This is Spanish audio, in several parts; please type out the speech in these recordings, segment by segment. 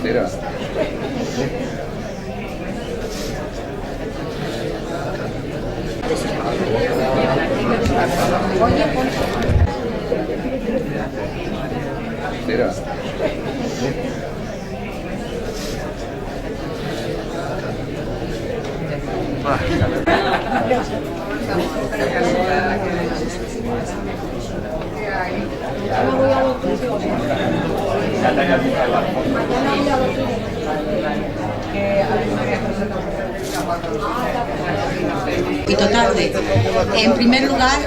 Mira. Mira. Tarde. En primer lugar,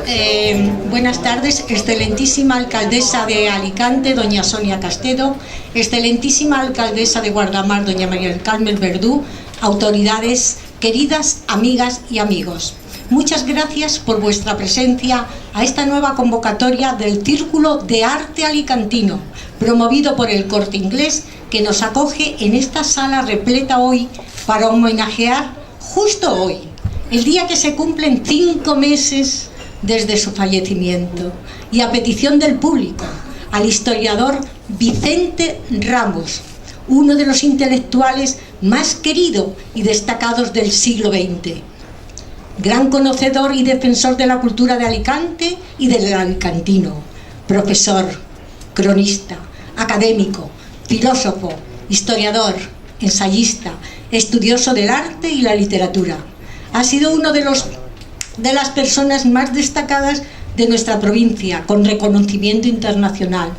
buenas tardes, excelentísima alcaldesa de Alicante, doña Sonia Castedo, excelentísima alcaldesa de Guardamar, doña María del Carmen Verdú, autoridades, queridas amigas y amigos. Muchas gracias por vuestra presencia a esta nueva convocatoria del Círculo de Arte Alicantino, promovido por el Corte Inglés, que nos acoge en esta sala repleta hoy para homenajear justo hoy, el día que se cumplen 5 meses desde su fallecimiento, y a petición del público, al historiador Vicente Ramos, uno de los intelectuales más queridos y destacados del siglo XX. Gran conocedor y defensor de la cultura de Alicante y del alicantino, profesor, cronista, académico, filósofo, historiador, ensayista, estudioso del arte y la literatura. Ha sido uno de las personas más destacadas de nuestra provincia, con reconocimiento internacional.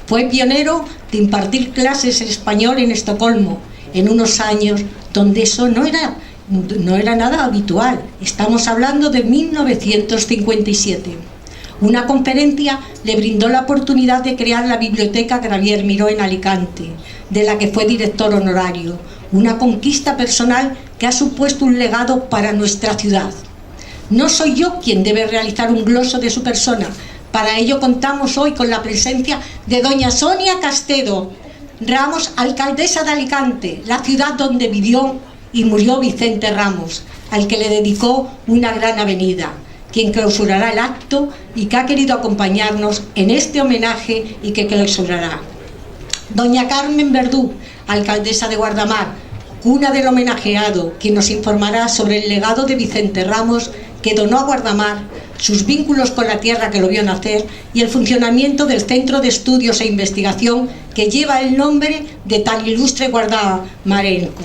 Fue pionero de impartir clases en español en Estocolmo, en unos años donde eso no era nada habitual. Estamos hablando de 1957. Una conferencia le brindó la oportunidad de crear la Biblioteca Xavier Miró en Alicante, de la que fue director honorario. Una conquista personal que ha supuesto un legado para nuestra ciudad. No soy yo quien debe realizar un gloso de su persona. Para ello contamos hoy con la presencia de doña Sonia Castedo Ramos, alcaldesa de Alicante, la ciudad donde vivió y murió Vicente Ramos, al que le dedicó una gran avenida, quien clausurará el acto y que ha querido acompañarnos en este homenaje y que clausurará. Doña Carmen Verdú, alcaldesa de Guardamar, cuna del homenajeado, quien nos informará sobre el legado de Vicente Ramos, que donó a Guardamar, sus vínculos con la tierra que lo vio nacer y el funcionamiento del Centro de Estudios e Investigación que lleva el nombre de tan ilustre guardamarenco.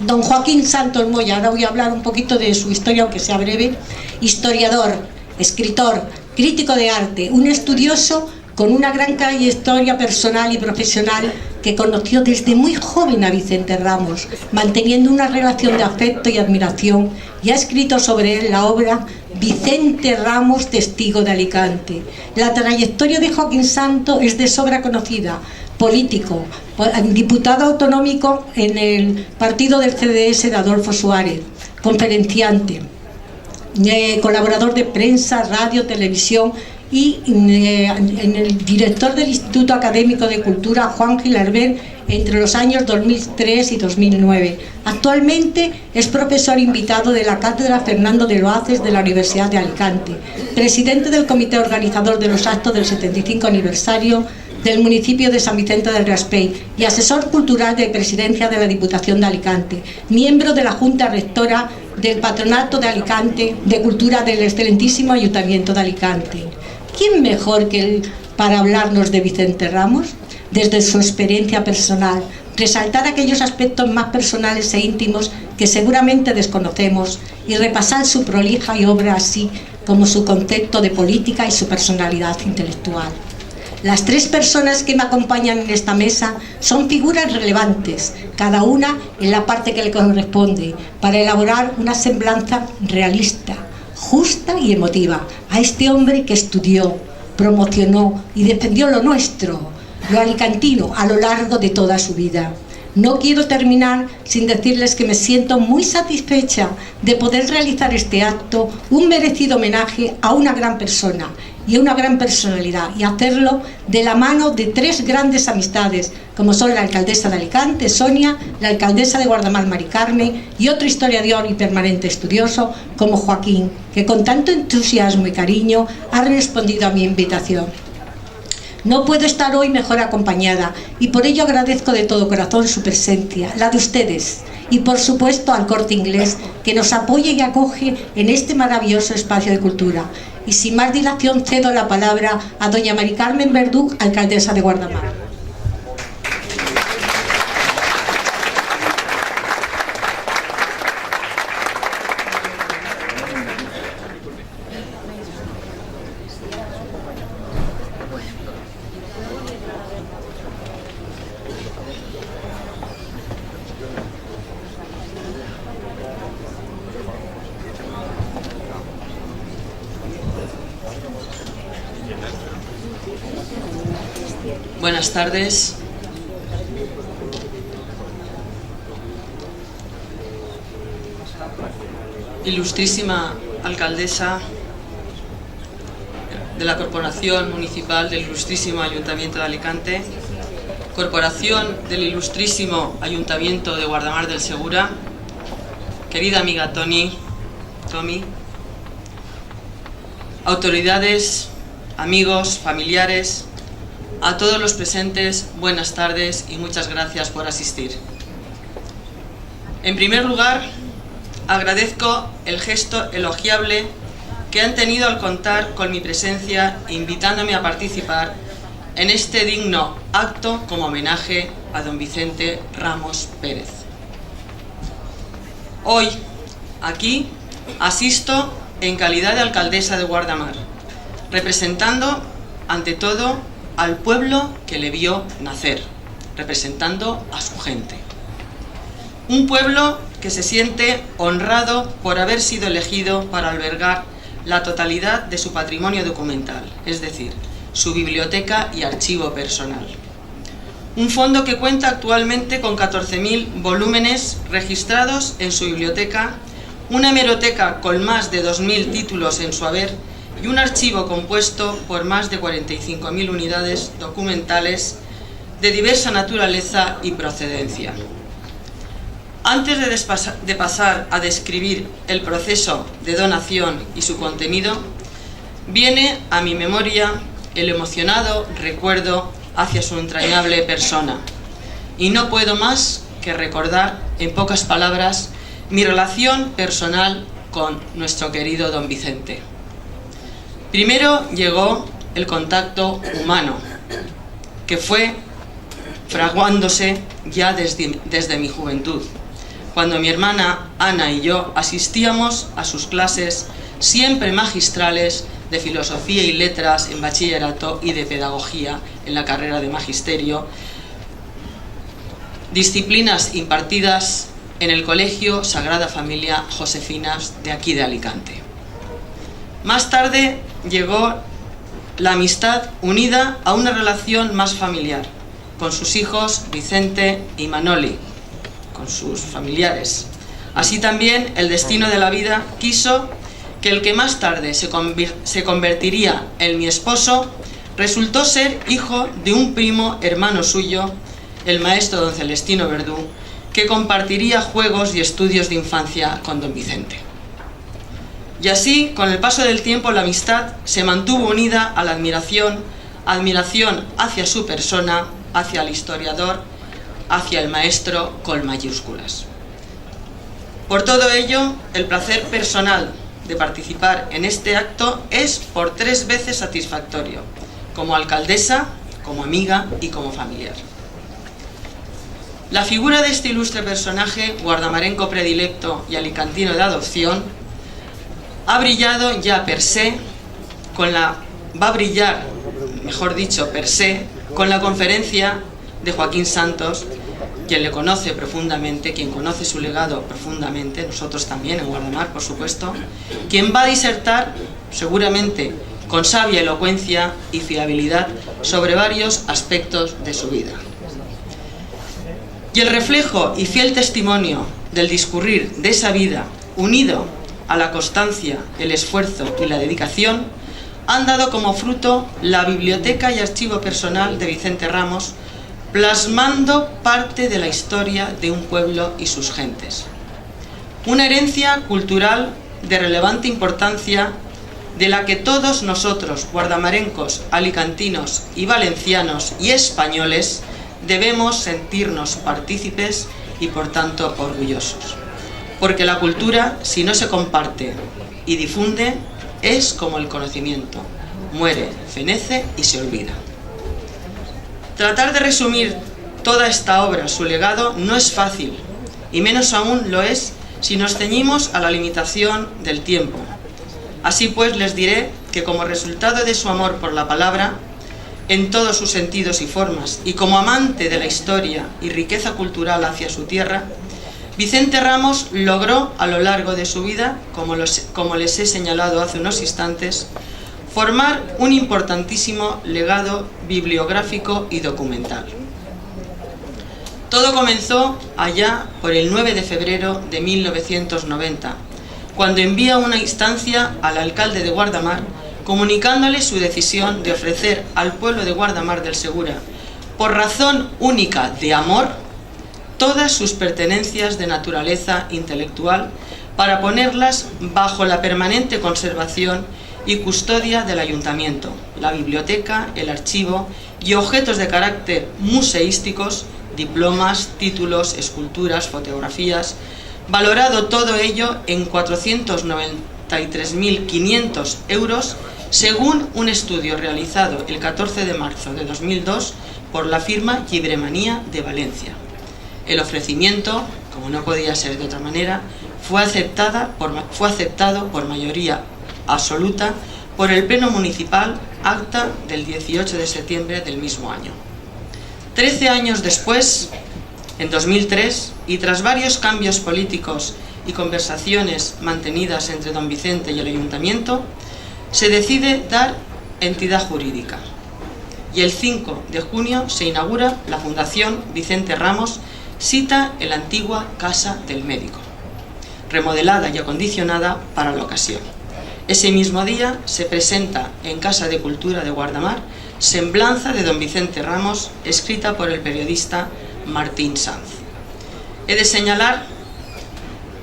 Don Joaquín Santos Moya, ahora voy a hablar un poquito de su historia, aunque sea breve. Historiador, escritor, crítico de arte, un estudioso con una gran trayectoria personal y profesional, que conoció desde muy joven a Vicente Ramos, manteniendo una relación de afecto y admiración, y ha escrito sobre él la obra Vicente Ramos, testigo de Alicante. La trayectoria de Joaquín Santos es de sobra conocida: político, diputado autonómico en el partido del CDS de Adolfo Suárez, conferenciante, colaborador de prensa, radio, televisión, y en el director del Instituto Académico de Cultura, Juan Gilarber, entre los años 2003 y 2009. Actualmente es profesor invitado de la Cátedra Fernando de Loaces de la Universidad de Alicante, presidente del comité organizador de los actos del 75 aniversario del municipio de San Vicente del Raspey y asesor cultural de presidencia de la Diputación de Alicante, miembro de la Junta Rectora del Patronato de Alicante de Cultura del excelentísimo Ayuntamiento de Alicante. ¿Quién mejor que él para hablarnos de Vicente Ramos? Desde su experiencia personal, resaltar aquellos aspectos más personales e íntimos que seguramente desconocemos y repasar su prolija y obra, así como su concepto de política y su personalidad intelectual. Las 3 personas que me acompañan en esta mesa son figuras relevantes, cada una en la parte que le corresponde, para elaborar una semblanza realista, justa y emotiva a este hombre que estudió, promocionó y defendió lo nuestro, lo alicantino, a lo largo de toda su vida. No quiero terminar sin decirles que me siento muy satisfecha de poder realizar este acto, un merecido homenaje a una gran persona y a una gran personalidad, y hacerlo de la mano de 3 grandes amistades, como son la alcaldesa de Alicante, Sonia, la alcaldesa de Guardamar, Mari Carmen, y otro historiador y permanente estudioso como Joaquín, que con tanto entusiasmo y cariño ha respondido a mi invitación. No puedo estar hoy mejor acompañada y por ello agradezco de todo corazón su presencia, la de ustedes, y por supuesto al Corte Inglés, que nos apoya y acoge en este maravilloso espacio de cultura. Y sin más dilación cedo la palabra a doña Mari Carmen Verdú, alcaldesa de Guardamar. Buenas tardes. Ilustrísima alcaldesa de la Corporación Municipal del Ilustrísimo Ayuntamiento de Alicante, Corporación del Ilustrísimo Ayuntamiento de Guardamar del Segura, querida amiga Tomi, autoridades, amigos, familiares, a todos los presentes, buenas tardes y muchas gracias por asistir. En primer lugar, agradezco el gesto elogiable que han tenido al contar con mi presencia, invitándome a participar en este digno acto como homenaje a don Vicente Ramos Pérez. Hoy, aquí, asisto en calidad de alcaldesa de Guardamar, representando, ante todo, al pueblo que le vio nacer, representando a su gente. Un pueblo que se siente honrado por haber sido elegido para albergar la totalidad de su patrimonio documental, es decir, su biblioteca y archivo personal. Un fondo que cuenta actualmente con 14.000 volúmenes registrados en su biblioteca, una hemeroteca con más de 2.000 títulos en su haber y un archivo compuesto por más de 45.000 unidades documentales de diversa naturaleza y procedencia. Antes de pasar a describir el proceso de donación y su contenido, viene a mi memoria el emocionado recuerdo hacia su entrañable persona, y no puedo más que recordar en pocas palabras mi relación personal con nuestro querido don Vicente. Primero llegó el contacto humano, que fue fraguándose ya desde mi juventud, cuando mi hermana Ana y yo asistíamos a sus clases siempre magistrales de filosofía y letras en bachillerato y de pedagogía en la carrera de magisterio, disciplinas impartidas en el Colegio Sagrada Familia Josefinas de aquí de Alicante. Más tarde llegó la amistad unida a una relación más familiar, con sus hijos Vicente y Manoli, con sus familiares. Así también el destino de la vida quiso que el que más tarde se convertiría en mi esposo resultó ser hijo de un primo hermano suyo, el maestro don Celestino Verdú, que compartiría juegos y estudios de infancia con don Vicente. Y así, con el paso del tiempo, la amistad se mantuvo unida a la admiración hacia su persona, hacia el historiador, hacia el maestro con mayúsculas. Por todo ello, el placer personal de participar en este acto es por 3 veces satisfactorio, como alcaldesa, como amiga y como familiar. La figura de este ilustre personaje, guardamarenco predilecto y alicantino de adopción, ha brillado ya per se, va a brillar, mejor dicho, per se, con la conferencia de Joaquín Santos, quien le conoce profundamente, quien conoce su legado profundamente, nosotros también en Guardamar, por supuesto, quien va a disertar, seguramente con sabia elocuencia y fiabilidad, sobre varios aspectos de su vida. Y el reflejo y fiel testimonio del discurrir de esa vida, unido a la constancia, el esfuerzo y la dedicación, han dado como fruto la biblioteca y archivo personal de Vicente Ramos, plasmando parte de la historia de un pueblo y sus gentes. Una herencia cultural de relevante importancia de la que todos nosotros, guardamarencos, alicantinos y valencianos y españoles, debemos sentirnos partícipes y por tanto orgullosos. Porque la cultura, si no se comparte y difunde, es como el conocimiento: muere, fenece y se olvida. Tratar de resumir toda esta obra, su legado, no es fácil, y menos aún lo es si nos ceñimos a la limitación del tiempo. Así pues, les diré que como resultado de su amor por la palabra, en todos sus sentidos y formas, y como amante de la historia y riqueza cultural hacia su tierra, Vicente Ramos logró a lo largo de su vida, como les he señalado hace unos instantes, formar un importantísimo legado bibliográfico y documental. Todo comenzó allá por el 9 de febrero de 1990, cuando envía una instancia al alcalde de Guardamar comunicándole su decisión de ofrecer al pueblo de Guardamar del Segura, por razón única de amor, todas sus pertenencias de naturaleza intelectual para ponerlas bajo la permanente conservación y custodia del ayuntamiento, la biblioteca, el archivo y objetos de carácter museísticos, diplomas, títulos, esculturas, fotografías, valorado todo ello en 493.500 euros, según un estudio realizado el 14 de marzo de 2002 por la firma Llibremanía de Valencia. El ofrecimiento, como no podía ser de otra manera, fue aceptado por mayoría absoluta por el Pleno Municipal, acta del 18 de septiembre del mismo año. 13 años después, en 2003, y tras varios cambios políticos y conversaciones mantenidas entre don Vicente y el ayuntamiento, se decide dar entidad jurídica. Y el 5 de junio se inaugura la Fundación Vicente Ramos, sita en la antigua Casa del Médico, remodelada y acondicionada para la ocasión. Ese mismo día se presenta en Casa de Cultura de Guardamar Semblanza de don Vicente Ramos, escrita por el periodista Martín Sanz. He de señalar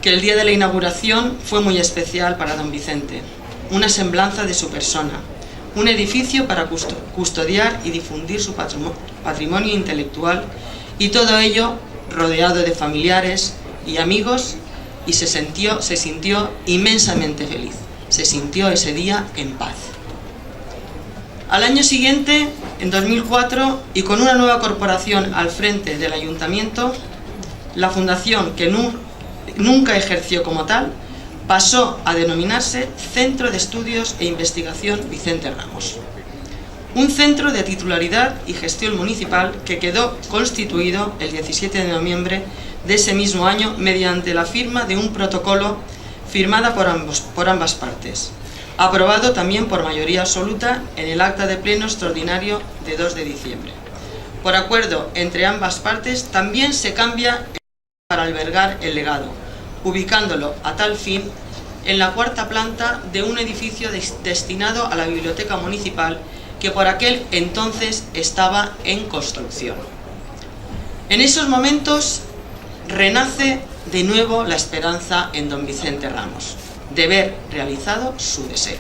que el día de la inauguración fue muy especial para don Vicente, una semblanza de su persona, un edificio para custodiar y difundir su patrimonio intelectual, y todo ello rodeado de familiares y amigos, y se sintió inmensamente feliz. Se sintió ese día en paz. Al año siguiente, en 2004, y con una nueva corporación al frente del ayuntamiento, la fundación, que nunca ejerció como tal, pasó a denominarse Centro de Estudios e Investigación Vicente Ramos. Un centro de titularidad y gestión municipal que quedó constituido el 17 de noviembre de ese mismo año mediante la firma de un protocolo firmada por ambas partes, aprobado también por mayoría absoluta en el acta de pleno extraordinario de 2 de diciembre. Por acuerdo entre ambas partes, también se cambia para albergar el legado, ubicándolo a tal fin en la cuarta planta de un edificio destinado a la biblioteca municipal que por aquel entonces estaba en construcción. En esos momentos renace de nuevo la esperanza en don Vicente Ramos, de ver realizado su deseo.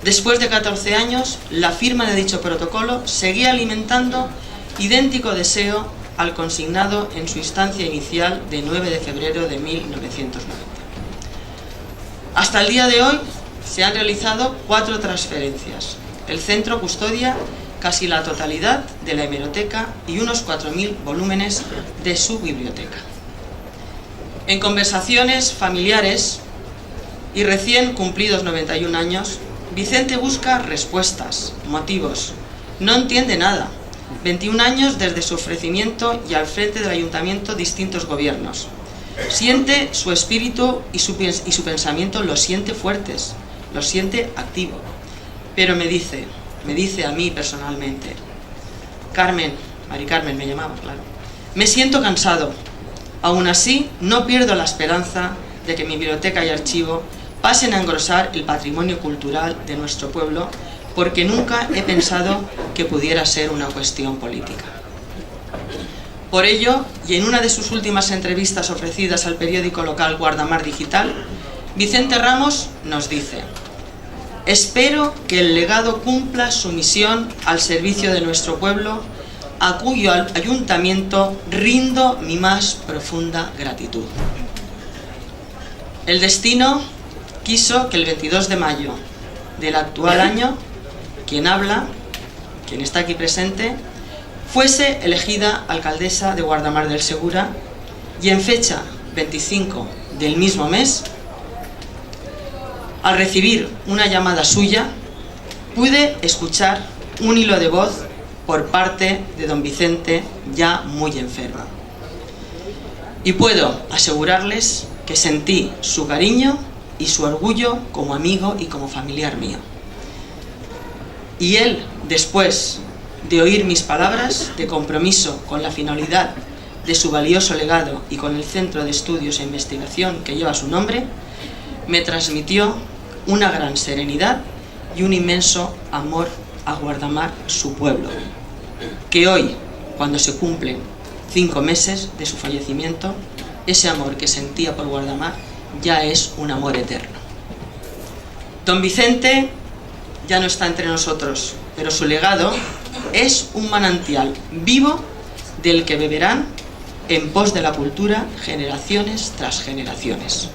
Después de 14 años, la firma de dicho protocolo seguía alimentando idéntico deseo al consignado en su instancia inicial de 9 de febrero de 1990. Hasta el día de hoy se han realizado 4 transferencias. El centro custodia casi la totalidad de la hemeroteca y unos 4.000 volúmenes de su biblioteca. En conversaciones familiares y recién cumplidos 91 años, Vicente busca respuestas, motivos. No entiende nada. 21 años desde su ofrecimiento y al frente del ayuntamiento distintos gobiernos. Siente su espíritu y su pensamiento, los siente fuertes, los siente activo. Pero me dice a mí personalmente, Carmen, Mari Carmen me llamaba, claro, me siento cansado. Aún así, no pierdo la esperanza de que mi biblioteca y archivo pasen a engrosar el patrimonio cultural de nuestro pueblo, porque nunca he pensado que pudiera ser una cuestión política. Por ello, y en una de sus últimas entrevistas ofrecidas al periódico local Guardamar Digital, Vicente Ramos nos dice: Espero que el legado cumpla su misión al servicio de nuestro pueblo, a cuyo ayuntamiento rindo mi más profunda gratitud. El destino quiso que el 22 de mayo del actual año, quien habla, quien está aquí presente, fuese elegida alcaldesa de Guardamar del Segura, y en fecha 25 del mismo mes, al recibir una llamada suya, pude escuchar un hilo de voz por parte de don Vicente, ya muy enfermo. Y puedo asegurarles que sentí su cariño y su orgullo como amigo y como familiar mío. Y él, después de oír mis palabras de compromiso con la finalidad de su valioso legado y con el Centro de Estudios e Investigación que lleva su nombre, me transmitió una gran serenidad y un inmenso amor a Guardamar, su pueblo, que hoy, cuando se cumplen 5 meses de su fallecimiento, ese amor que sentía por Guardamar ya es un amor eterno. Don Vicente ya no está entre nosotros, pero su legado es un manantial vivo del que beberán en pos de la cultura generaciones tras generaciones.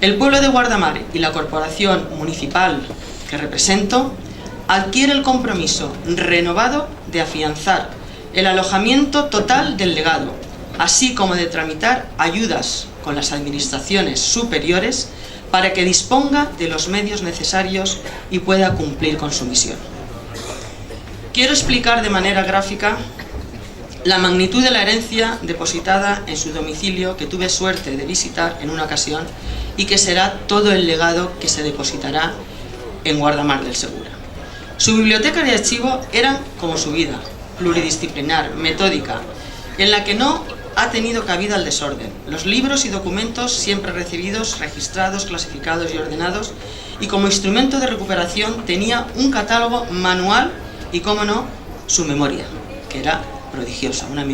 El pueblo de Guardamar y la corporación municipal que represento adquiere el compromiso renovado de afianzar el alojamiento total del legado, así como de tramitar ayudas con las administraciones superiores para que disponga de los medios necesarios y pueda cumplir con su misión. Quiero explicar de manera gráfica la magnitud de la herencia depositada en su domicilio que tuve suerte de visitar en una ocasión y que será todo el legado que se depositará en Guardamar del Segura. Su biblioteca y archivo eran como su vida, pluridisciplinar, metódica, en la que no ha tenido cabida el desorden. Los libros y documentos siempre recibidos, registrados, clasificados y ordenados, y como instrumento de recuperación tenía un catálogo manual y, cómo no, su memoria, que era prodigiosa, una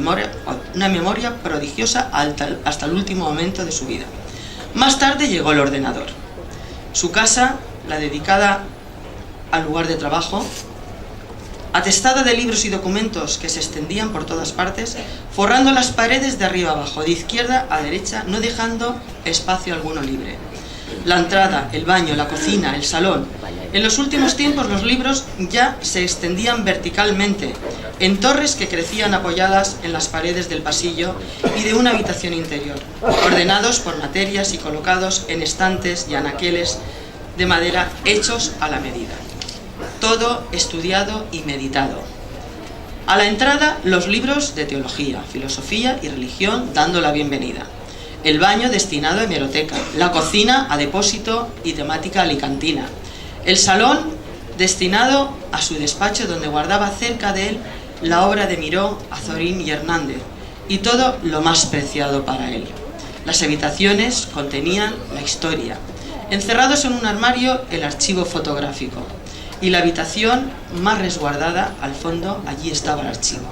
memoria prodigiosa hasta el último momento de su vida. Más tarde llegó el ordenador. Su casa, la dedicada al lugar de trabajo, atestada de libros y documentos que se extendían por todas partes, forrando las paredes de arriba abajo, de izquierda a derecha, no dejando espacio alguno libre. La entrada, el baño, la cocina, el salón. En los últimos tiempos los libros ya se extendían verticalmente, en torres que crecían apoyadas en las paredes del pasillo y de una habitación interior, ordenados por materias y colocados en estantes y anaqueles de madera hechos a la medida. Todo estudiado y meditado. A la entrada, los libros de teología, filosofía y religión dando la bienvenida. El baño destinado a hemeroteca, la cocina a depósito y temática alicantina. El salón destinado a su despacho donde guardaba cerca de él la obra de Miró, Azorín y Hernández y todo lo más preciado para él. Las habitaciones contenían la historia. Encerrados en un armario, el archivo fotográfico. Y la habitación más resguardada, al fondo, allí estaba el archivo.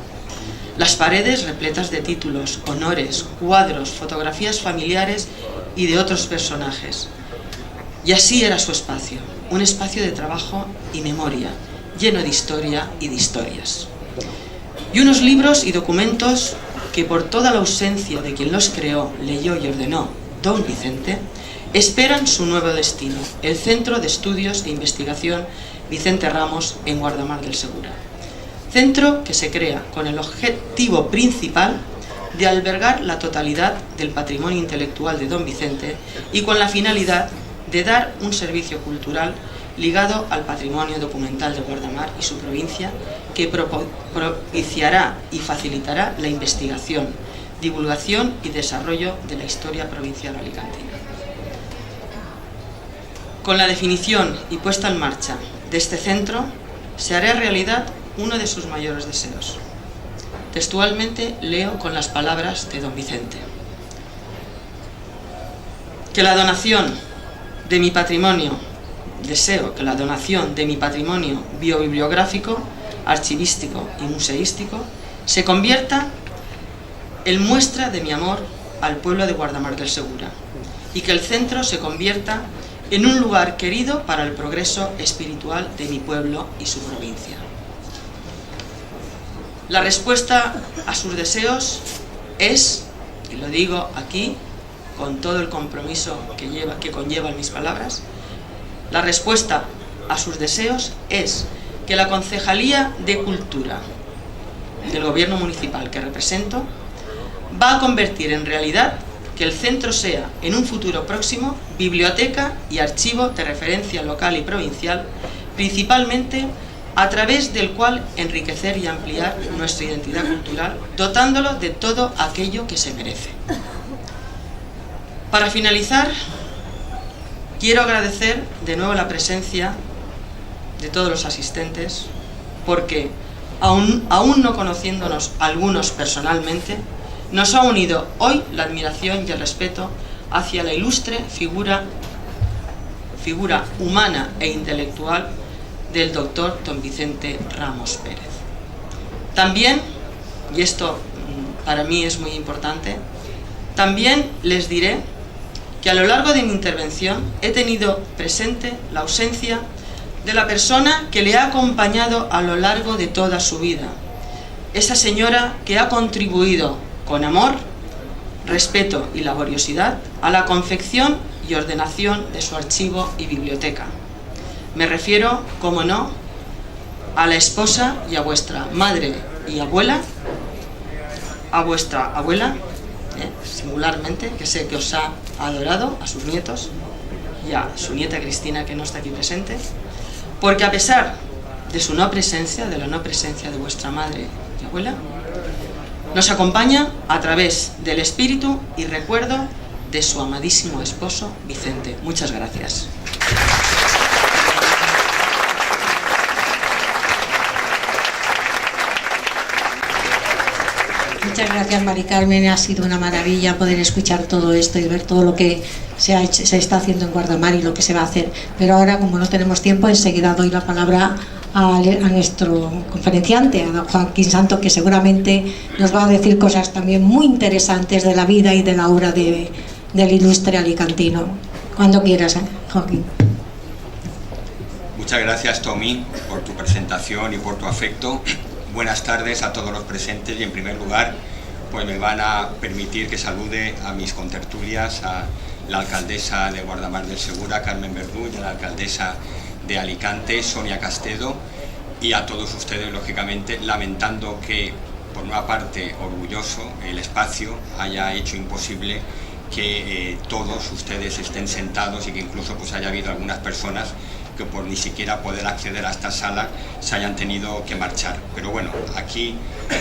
Las paredes repletas de títulos, honores, cuadros, fotografías familiares y de otros personajes. Y así era su espacio, un espacio de trabajo y memoria, lleno de historia y de historias. Y unos libros y documentos que por toda la ausencia de quien los creó, leyó y ordenó don Vicente, esperan su nuevo destino, el Centro de Estudios e Investigación Vicente Ramos en Guardamar del Segura. Centro que se crea con el objetivo principal de albergar la totalidad del patrimonio intelectual de don Vicente y con la finalidad de dar un servicio cultural ligado al patrimonio documental de Guardamar y su provincia, que propiciará y facilitará la investigación, divulgación y desarrollo de la historia provincial alicantina. Con la definición y puesta en marcha de este centro, se hará realidad uno de sus mayores deseos. Textualmente leo con las palabras de don Vicente: que la donación de mi patrimonio, deseo que la donación de mi patrimonio biobibliográfico, archivístico y museístico se convierta en muestra de mi amor al pueblo de Guardamar del Segura y que el centro se convierta en un lugar querido para el progreso espiritual de mi pueblo y su provincia. La respuesta a sus deseos es, y lo digo aquí con todo el compromiso que conllevan mis palabras, la respuesta a sus deseos es que la Concejalía de Cultura del Gobierno Municipal que represento va a convertir en realidad que el centro sea, en un futuro próximo, biblioteca y archivo de referencia local y provincial, principalmente a través del cual enriquecer y ampliar nuestra identidad cultural, dotándolo de todo aquello que se merece. Para finalizar, quiero agradecer de nuevo la presencia de todos los asistentes, porque aún no conociéndonos algunos personalmente, nos ha unido hoy la admiración y el respeto hacia la ilustre figura humana e intelectual del doctor don Vicente Ramos Pérez. También, y esto para mí es muy importante, también les diré que a lo largo de mi intervención he tenido presente la ausencia de la persona que le ha acompañado a lo largo de toda su vida, esa señora que ha contribuido con amor, respeto y laboriosidad a la confección y ordenación de su archivo y biblioteca. Me refiero, como no, a la esposa y a vuestra madre y abuela, a vuestra abuela, singularmente, que sé que os ha adorado, a sus nietos y a su nieta Cristina, que no está aquí presente, porque a pesar de su no presencia, de la no presencia de vuestra madre y abuela, nos acompaña a través del espíritu y recuerdo de su amadísimo esposo Vicente. Muchas gracias. Muchas gracias, Mari Carmen. Ha sido una maravilla poder escuchar todo esto y ver todo lo que se está haciendo en Guardamar y lo que se va a hacer. Pero ahora, como no tenemos tiempo, enseguida doy la palabra a nuestro conferenciante, a don Joaquín Santo, que seguramente nos va a decir cosas también muy interesantes de la vida y de la obra del ilustre alicantino. Cuando quieras, Joaquín. Muchas gracias, Tommy, por tu presentación y por tu afecto. Buenas tardes a todos los presentes y, en primer lugar, pues me van a permitir que salude a mis contertulias, a la alcaldesa de Guardamar del Segura, Carmen Verdú, y a la alcaldesa de Alicante, Sonia Castedo, y a todos ustedes, lógicamente, lamentando que, por una parte, orgulloso, el espacio haya hecho imposible que todos ustedes estén sentados y que incluso pues haya habido algunas personas que por ni siquiera poder acceder a esta sala se hayan tenido que marchar. Pero bueno, aquí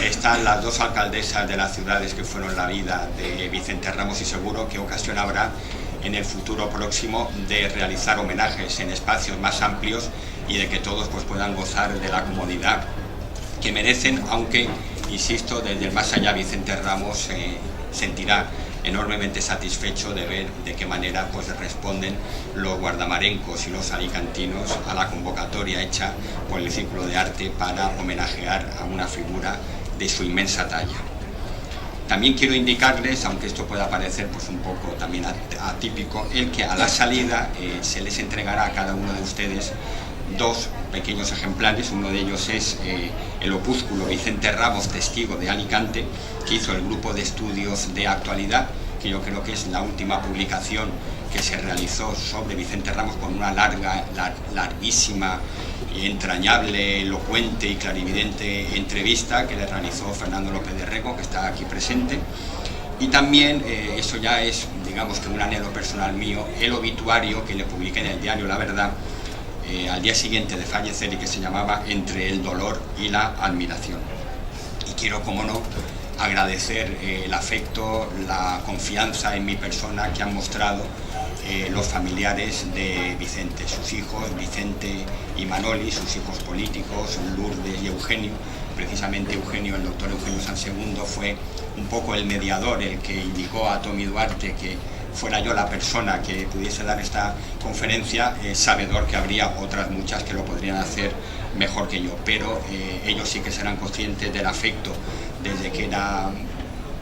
están las dos alcaldesas de las ciudades que fueron la vida de Vicente Ramos, y seguro que ocasión habrá en el futuro próximo de realizar homenajes en espacios más amplios y de que todos pues puedan gozar de la comodidad que merecen, aunque, insisto, desde el más allá Vicente Ramos sentirá enormemente satisfecho de ver de qué manera pues responden los guardamarencos y los alicantinos a la convocatoria hecha por el Círculo de Arte para homenajear a una figura de su inmensa talla. También quiero indicarles, aunque esto pueda parecer pues un poco también atípico, el que a la salida se les entregará a cada uno de ustedes dos pequeños ejemplares. Uno de ellos es el opúsculo Vicente Ramos, Testigo de Alicante, que hizo el grupo de estudios de actualidad, que yo creo que es la última publicación que se realizó sobre Vicente Ramos, con una larguísima y entrañable, elocuente y clarividente entrevista que le realizó Fernando López de Rego, que está aquí presente. Y también, eso ya es, digamos que un anhelo personal mío, el obituario que le publiqué en el diario La Verdad al día siguiente de fallecer, y que se llamaba Entre el dolor y la admiración. Y quiero, como no, agradecer el afecto, la confianza en mi persona que han mostrado los familiares de Vicente, sus hijos Vicente y Manoli, sus hijos políticos Lourdes y Eugenio. Precisamente Eugenio, el doctor Eugenio Sansegundo, fue un poco el mediador, el que indicó a Tommy Duarte que fuera yo la persona que pudiese dar esta conferencia, sabedor que habría otras muchas que lo podrían hacer mejor que yo, pero ellos sí que serán conscientes del afecto desde que era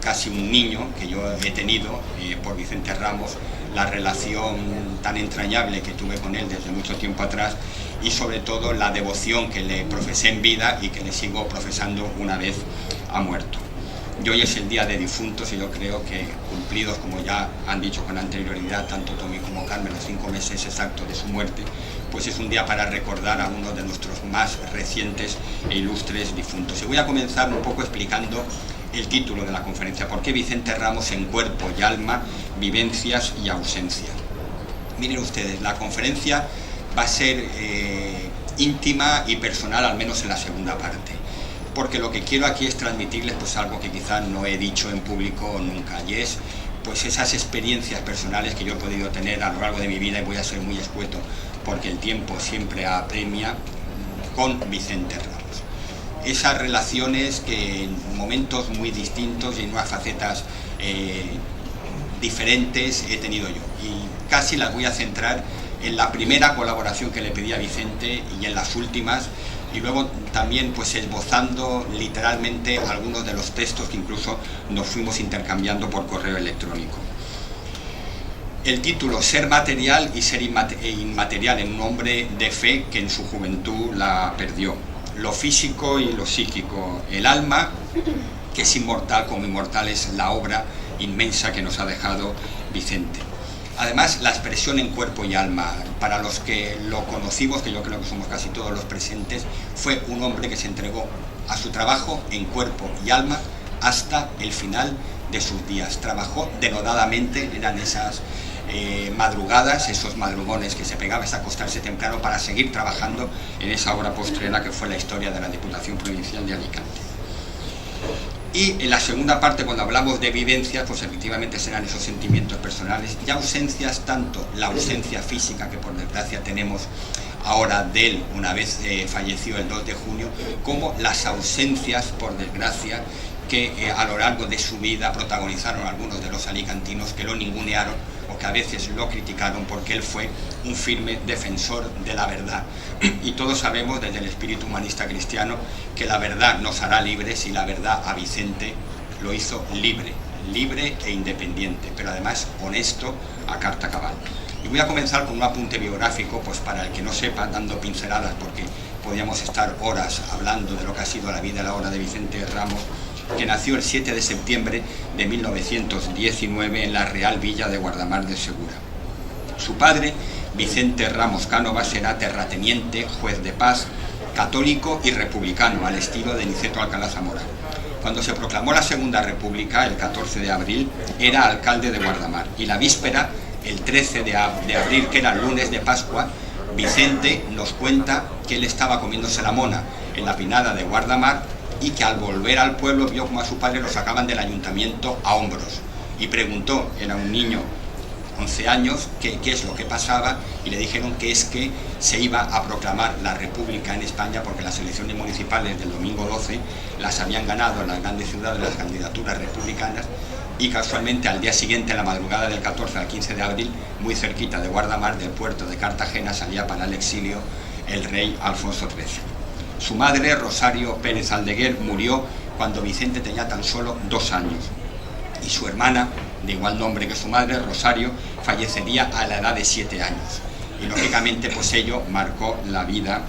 casi un niño que yo he tenido por Vicente Ramos, la relación tan entrañable que tuve con él desde mucho tiempo atrás y sobre todo la devoción que le profesé en vida y que le sigo profesando una vez ha muerto. Y hoy es el día de difuntos y yo creo que cumplidos, como ya han dicho con anterioridad tanto Tommy como Carmen, los 5 meses exactos de su muerte, pues es un día para recordar a uno de nuestros más recientes e ilustres difuntos. Y voy a comenzar un poco explicando el título de la conferencia: ¿por qué Vicente Ramos en cuerpo y alma, vivencias y ausencias? Miren ustedes, la conferencia va a ser íntima y personal, al menos en la segunda parte, porque lo que quiero aquí es transmitirles pues algo que quizás no he dicho en público nunca, y es pues esas experiencias personales que yo he podido tener a lo largo de mi vida, y voy a ser muy escueto porque el tiempo siempre apremia, con Vicente Ramos. Esas relaciones que en momentos muy distintos y en unas facetas diferentes he tenido yo, y casi las voy a centrar en la primera colaboración que le pedí a Vicente y en las últimas, y luego también pues esbozando literalmente algunos de los textos que incluso nos fuimos intercambiando por correo electrónico. El título: Ser material y ser inmaterial en un hombre de fe que en su juventud la perdió. Lo físico y lo psíquico, el alma, que es inmortal, como inmortal es la obra inmensa que nos ha dejado Vicente. Además, la expresión en cuerpo y alma, para los que lo conocimos, que yo creo que somos casi todos los presentes, fue un hombre que se entregó a su trabajo en cuerpo y alma hasta el final de sus días. Trabajó denodadamente, eran esas madrugadas, esos madrugones que se pegaba a acostarse temprano para seguir trabajando en esa obra postrera que fue la historia de la Diputación Provincial de Alicante. Y en la segunda parte, cuando hablamos de vivencias, pues efectivamente serán esos sentimientos personales y ausencias, tanto la ausencia física que por desgracia tenemos ahora de él una vez falleció el 2 de junio, como las ausencias por desgracia que a lo largo de su vida protagonizaron algunos de los alicantinos que lo ningunearon o que a veces lo criticaron, porque él fue un firme defensor de la verdad. Y todos sabemos desde el espíritu humanista cristiano que la verdad nos hará libres, y la verdad a Vicente lo hizo libre e independiente, pero además honesto a carta cabal. Y voy a comenzar con un apunte biográfico, pues para el que no sepa, dando pinceladas, porque podíamos estar horas hablando de lo que ha sido la vida y la obra de Vicente Ramos, que nació el 7 de septiembre de 1919 en la Real Villa de Guardamar de Segura. Su padre, Vicente Ramos Cánovas, era terrateniente, juez de paz, católico y republicano, al estilo de Niceto Alcalá Zamora. Cuando se proclamó la Segunda República, el 14 de abril, era alcalde de Guardamar, y la víspera, el 13 de abril, que era lunes de Pascua, Vicente nos cuenta que él estaba comiéndose la mona en la pinada de Guardamar, y que al volver al pueblo vio como a su padre lo sacaban del ayuntamiento a hombros, y preguntó, era un niño, 11 años, qué es lo que pasaba, y le dijeron que es que se iba a proclamar la República en España, porque las elecciones municipales del domingo 12 las habían ganado en las grandes ciudades las candidaturas republicanas, y casualmente al día siguiente, en la madrugada del 14 al 15 de abril, muy cerquita de Guardamar, del puerto de Cartagena, salía para el exilio el rey Alfonso XIII. Su madre, Rosario Pérez Aldeguer, murió cuando Vicente tenía tan solo 2 años, y su hermana, de igual nombre que su madre, Rosario, fallecería a la edad de 7 años, y lógicamente pues ello marcó la vida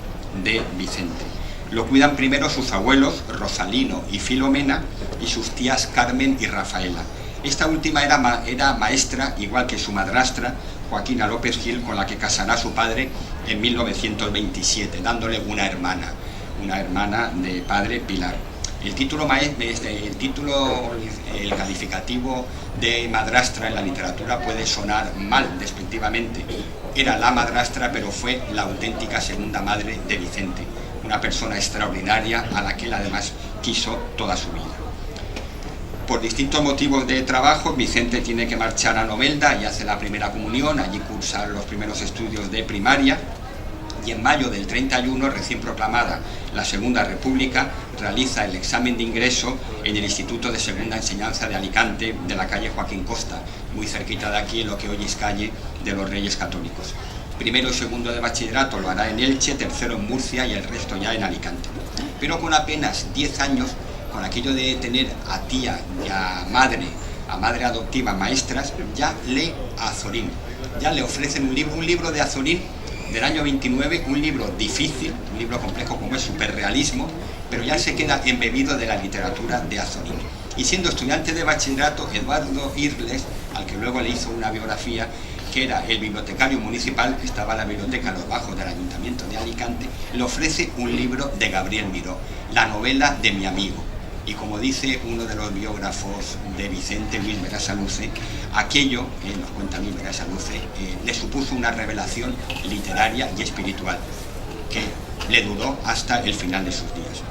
de Vicente. Lo cuidan primero sus abuelos, Rosalino y Filomena, y sus tías Carmen y Rafaela. Esta última era maestra, igual que su madrastra, Joaquina López Gil, con la que casará su padre en 1927, dándole una hermana de padre, Pilar. El calificativo de madrastra en la literatura puede sonar mal, despectivamente. Era la madrastra, pero fue la auténtica segunda madre de Vicente, una persona extraordinaria a la que él además quiso toda su vida. Por distintos motivos de trabajo, Vicente tiene que marchar a Novelda y hace la primera comunión, allí cursa los primeros estudios de primaria, y en mayo del 31, recién proclamada la Segunda República, realiza el examen de ingreso en el Instituto de Segunda Enseñanza de Alicante, de la calle Joaquín Costa, muy cerquita de aquí, en lo que hoy es calle de los Reyes Católicos. Primero y segundo de bachillerato lo hará en Elche, tercero en Murcia y el resto ya en Alicante. Pero con apenas 10 años con aquello de tener a tía y a madre adoptiva, maestras, ya lee a Azorín. Ya le ofrecen un libro de Azorín del año 29, un libro difícil, un libro complejo como es Superrealismo, pero ya se queda embebido de la literatura de Azorín. Y siendo estudiante de bachillerato, Eduardo Irles, al que luego le hizo una biografía, que era el bibliotecario municipal, que estaba en la biblioteca a los bajos del Ayuntamiento de Alicante, le ofrece un libro de Gabriel Miró, la novela de mi amigo. Y como dice uno de los biógrafos de Vicente, Luis Berasaluce, aquello, nos cuenta Luis Berasaluce, le supuso una revelación literaria y espiritual, que le duró hasta el final de sus días.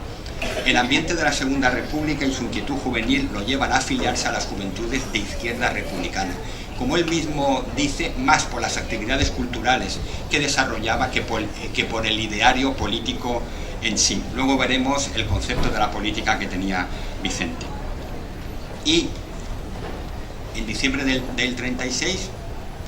El ambiente de la Segunda República y su inquietud juvenil lo llevan a afiliarse a las juventudes de izquierda republicana. Como él mismo dice, más por las actividades culturales que desarrollaba que por el ideario político en sí. Luego veremos el concepto de la política que tenía Vicente. Y en diciembre del 36,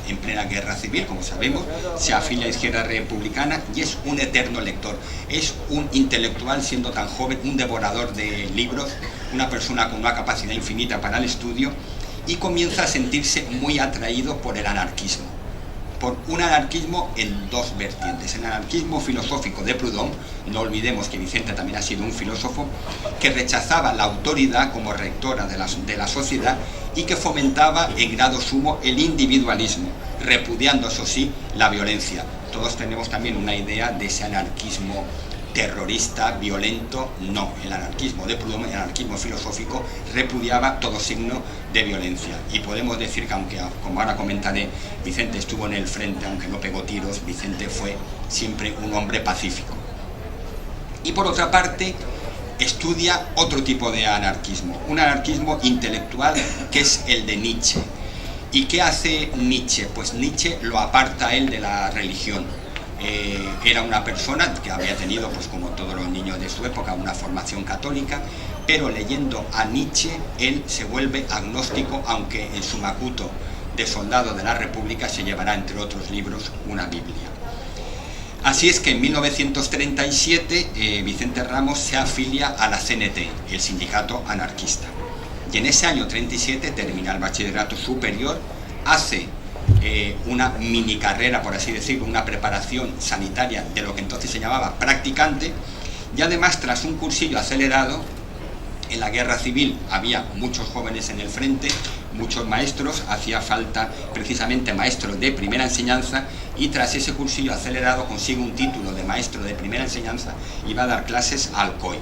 en plena guerra civil, como sabemos, se afilia a Izquierda Republicana y es un eterno lector. Es un intelectual, siendo tan joven, un devorador de libros, una persona con una capacidad infinita para el estudio, y comienza a sentirse muy atraído por el anarquismo. Por un anarquismo en dos vertientes. El anarquismo filosófico de Proudhon, no olvidemos que Vicente también ha sido un filósofo, que rechazaba la autoridad como rectora de la sociedad y que fomentaba en grado sumo el individualismo, repudiando, eso sí, la violencia. Todos tenemos también una idea de ese anarquismo terrorista, violento. No, el anarquismo de Proudhon, el anarquismo filosófico, repudiaba todo signo de violencia. Y podemos decir que, aunque, como ahora comentaré, Vicente estuvo en el frente, aunque no pegó tiros, Vicente fue siempre un hombre pacífico. Y por otra parte, estudia otro tipo de anarquismo, un anarquismo intelectual que es el de Nietzsche. ¿Y qué hace Nietzsche? Pues Nietzsche lo aparta a él de la religión. Era una persona que había tenido, pues como todos los niños de su época, una formación católica, pero leyendo a Nietzsche, él se vuelve agnóstico, aunque en su macuto de soldado de la República se llevará, entre otros libros, una Biblia. Así es que en 1937 Vicente Ramos se afilia a la CNT, el sindicato anarquista. Y en ese año 37 termina el bachillerato superior, hace una mini carrera, por así decirlo, una preparación sanitaria de lo que entonces se llamaba practicante, y además, tras un cursillo acelerado, en la guerra civil había muchos jóvenes en el frente, muchos maestros, hacía falta precisamente maestros de primera enseñanza, y tras ese cursillo acelerado consigue un título de maestro de primera enseñanza y va a dar clases al COI.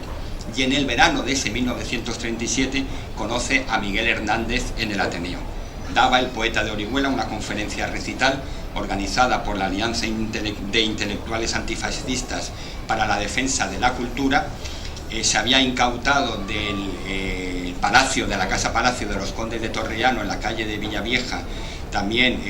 Y en el verano de ese 1937 conoce a Miguel Hernández en el Ateneo. Daba el poeta de Orihuela una conferencia recital organizada por la Alianza de Intelectuales Antifascistas para la Defensa de la Cultura. Se había incautado del palacio, de la Casa Palacio de los Condes de Torrellano, en la calle de Villavieja, también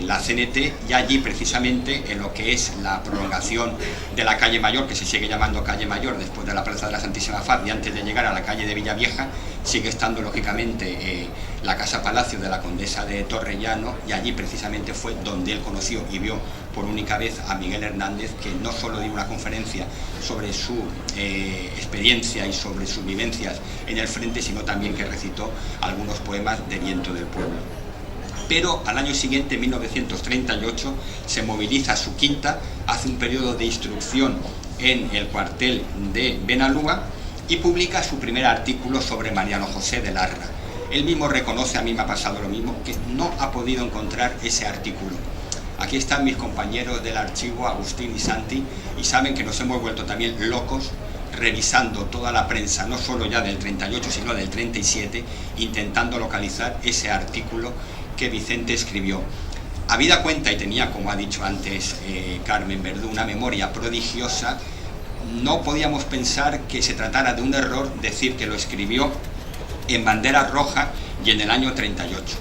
la CNT, y allí precisamente en lo que es la prolongación de la calle Mayor, que se sigue llamando calle Mayor después de la Plaza de la Santísima Faz, y antes de llegar a la calle de Villavieja sigue estando lógicamente la Casa Palacio de la Condesa de Torrellano, y allí precisamente fue donde él conoció y vio por única vez a Miguel Hernández, que no solo dio una conferencia sobre su experiencia y sobre sus vivencias en el frente, sino también que recitó algunos poemas de Viento del Pueblo. Pero al año siguiente, en 1938, se moviliza su quinta, hace un periodo de instrucción en el cuartel de Benalúa y publica su primer artículo sobre Mariano José de Larra. Él mismo reconoce, a mí me ha pasado lo mismo, que no ha podido encontrar ese artículo. Aquí están mis compañeros del archivo, Agustín y Santi, y saben que nos hemos vuelto también locos revisando toda la prensa, no solo ya del 38, sino del 37, intentando localizar ese artículo que Vicente escribió. Habida cuenta, y tenía, como ha dicho antes Carmen Verdú, una memoria prodigiosa, no podíamos pensar que se tratara de un error decir que lo escribió en Bandera Roja y en el año 38.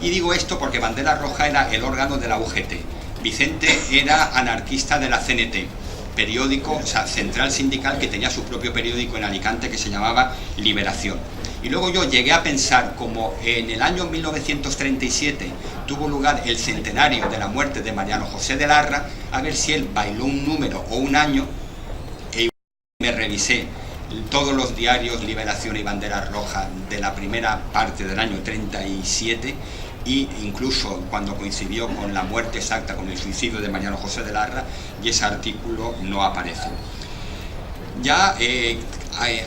Y digo esto porque Bandera Roja era el órgano de la UGT. Vicente era anarquista de la CNT, periódico, o sea, central sindical, que tenía su propio periódico en Alicante que se llamaba Liberación. Y luego yo llegué a pensar, como en el año 1937 tuvo lugar el centenario de la muerte de Mariano José de Larra, a ver si él bailó un número o un año, e me revisé todos los diarios Liberación y Bandera Roja de la primera parte del año 37, e incluso cuando coincidió con la muerte exacta, con el suicidio de Mariano José de Larra, y ese artículo no aparece. Ya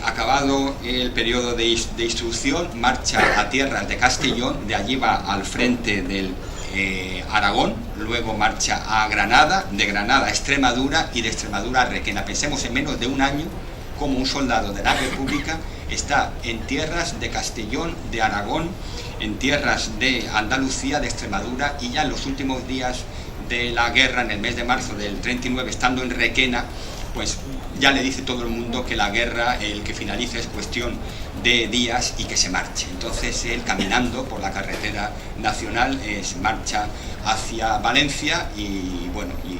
acabado el periodo de instrucción, marcha a tierras de Castellón, de allí va al frente del Aragón, luego marcha a Granada, de Granada a Extremadura y de Extremadura a Requena. Pensemos en menos de un año como un soldado de la República está en tierras de Castellón, de Aragón, en tierras de Andalucía, de Extremadura, y ya en los últimos días de la guerra, en el mes de marzo del 39, estando en Requena, pues ya le dice todo el mundo que la guerra, el que finalice, es cuestión de días y que se marche. Entonces él, caminando por la carretera nacional, marcha hacia Valencia y bueno, y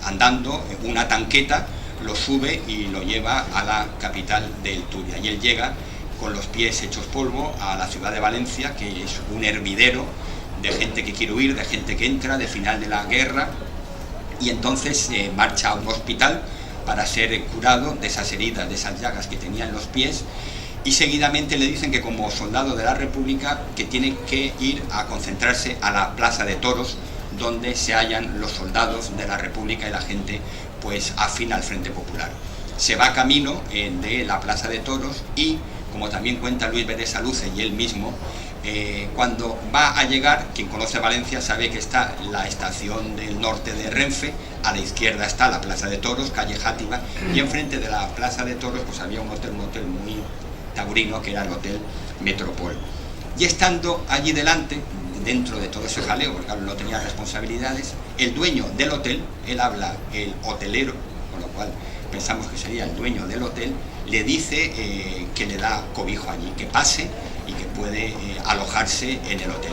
andando, una tanqueta lo sube y lo lleva a la capital del Turia, y él llega con los pies hechos polvo a la ciudad de Valencia, que es un hervidero de gente que quiere huir, de gente que entra, de final de la guerra, y entonces marcha a un hospital para ser curado de esas heridas, de esas llagas que tenía en los pies, y seguidamente le dicen que como soldado de la República que tiene que ir a concentrarse a la Plaza de Toros, donde se hallan los soldados de la República y la gente pues afín al Frente Popular. Se va camino de la Plaza de Toros y, como también cuenta Luis Bedesaluce y él mismo, cuando va a llegar, quien conoce Valencia sabe que está la estación del norte de Renfe, a la izquierda está la Plaza de Toros, calle Játiva, y enfrente de la Plaza de Toros pues había un hotel muy taurino, que era el Hotel Metropol. Y estando allí delante, dentro de todo ese jaleo, porque claro, no tenía responsabilidades, el dueño del hotel, él habla el hotelero, con lo cual pensamos que sería el dueño del hotel, le dice que le da cobijo allí, que pase y que puede alojarse en el hotel.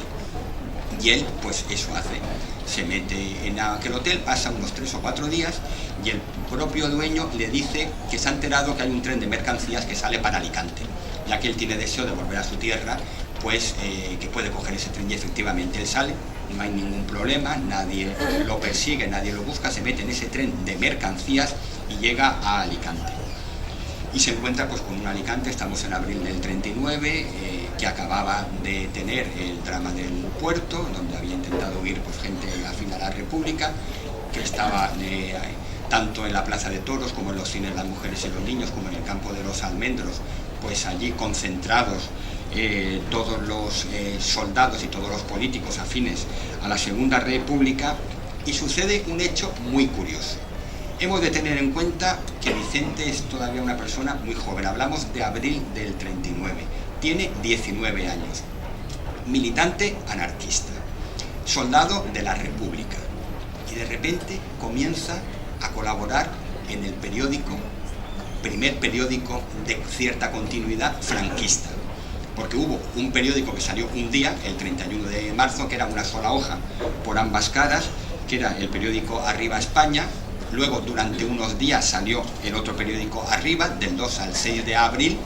Y él pues eso hace, se mete en aquel hotel, pasa unos 3 o 4 días y el propio dueño le dice que se ha enterado que hay un tren de mercancías que sale para Alicante, ya que él tiene deseo de volver a su tierra, pues que puede coger ese tren, y efectivamente él sale, no hay ningún problema, nadie lo persigue, nadie lo busca, se mete en ese tren de mercancías y llega a Alicante. Y se encuentra pues con un Alicante, estamos en abril del 39, que acababa de tener el drama del puerto, donde había intentado huir pues gente afín a la República, que estaba tanto en la Plaza de Toros como en los cines Las Mujeres y los Niños, como en el campo de los Almendros, pues allí concentrados todos los soldados y todos los políticos afines a la Segunda República, y sucede un hecho muy curioso. Hemos de tener en cuenta que Vicente es todavía una persona muy joven, hablamos de abril del 39, tiene 19 años, militante anarquista, soldado de la República, y de repente comienza a colaborar en el periódico, primer periódico de cierta continuidad franquista, porque hubo un periódico que salió un día, el 31 de marzo, que era una sola hoja por ambas caras, que era el periódico Arriba España. Luego durante unos días salió el otro periódico Arriba, del 2 al 6 de abril,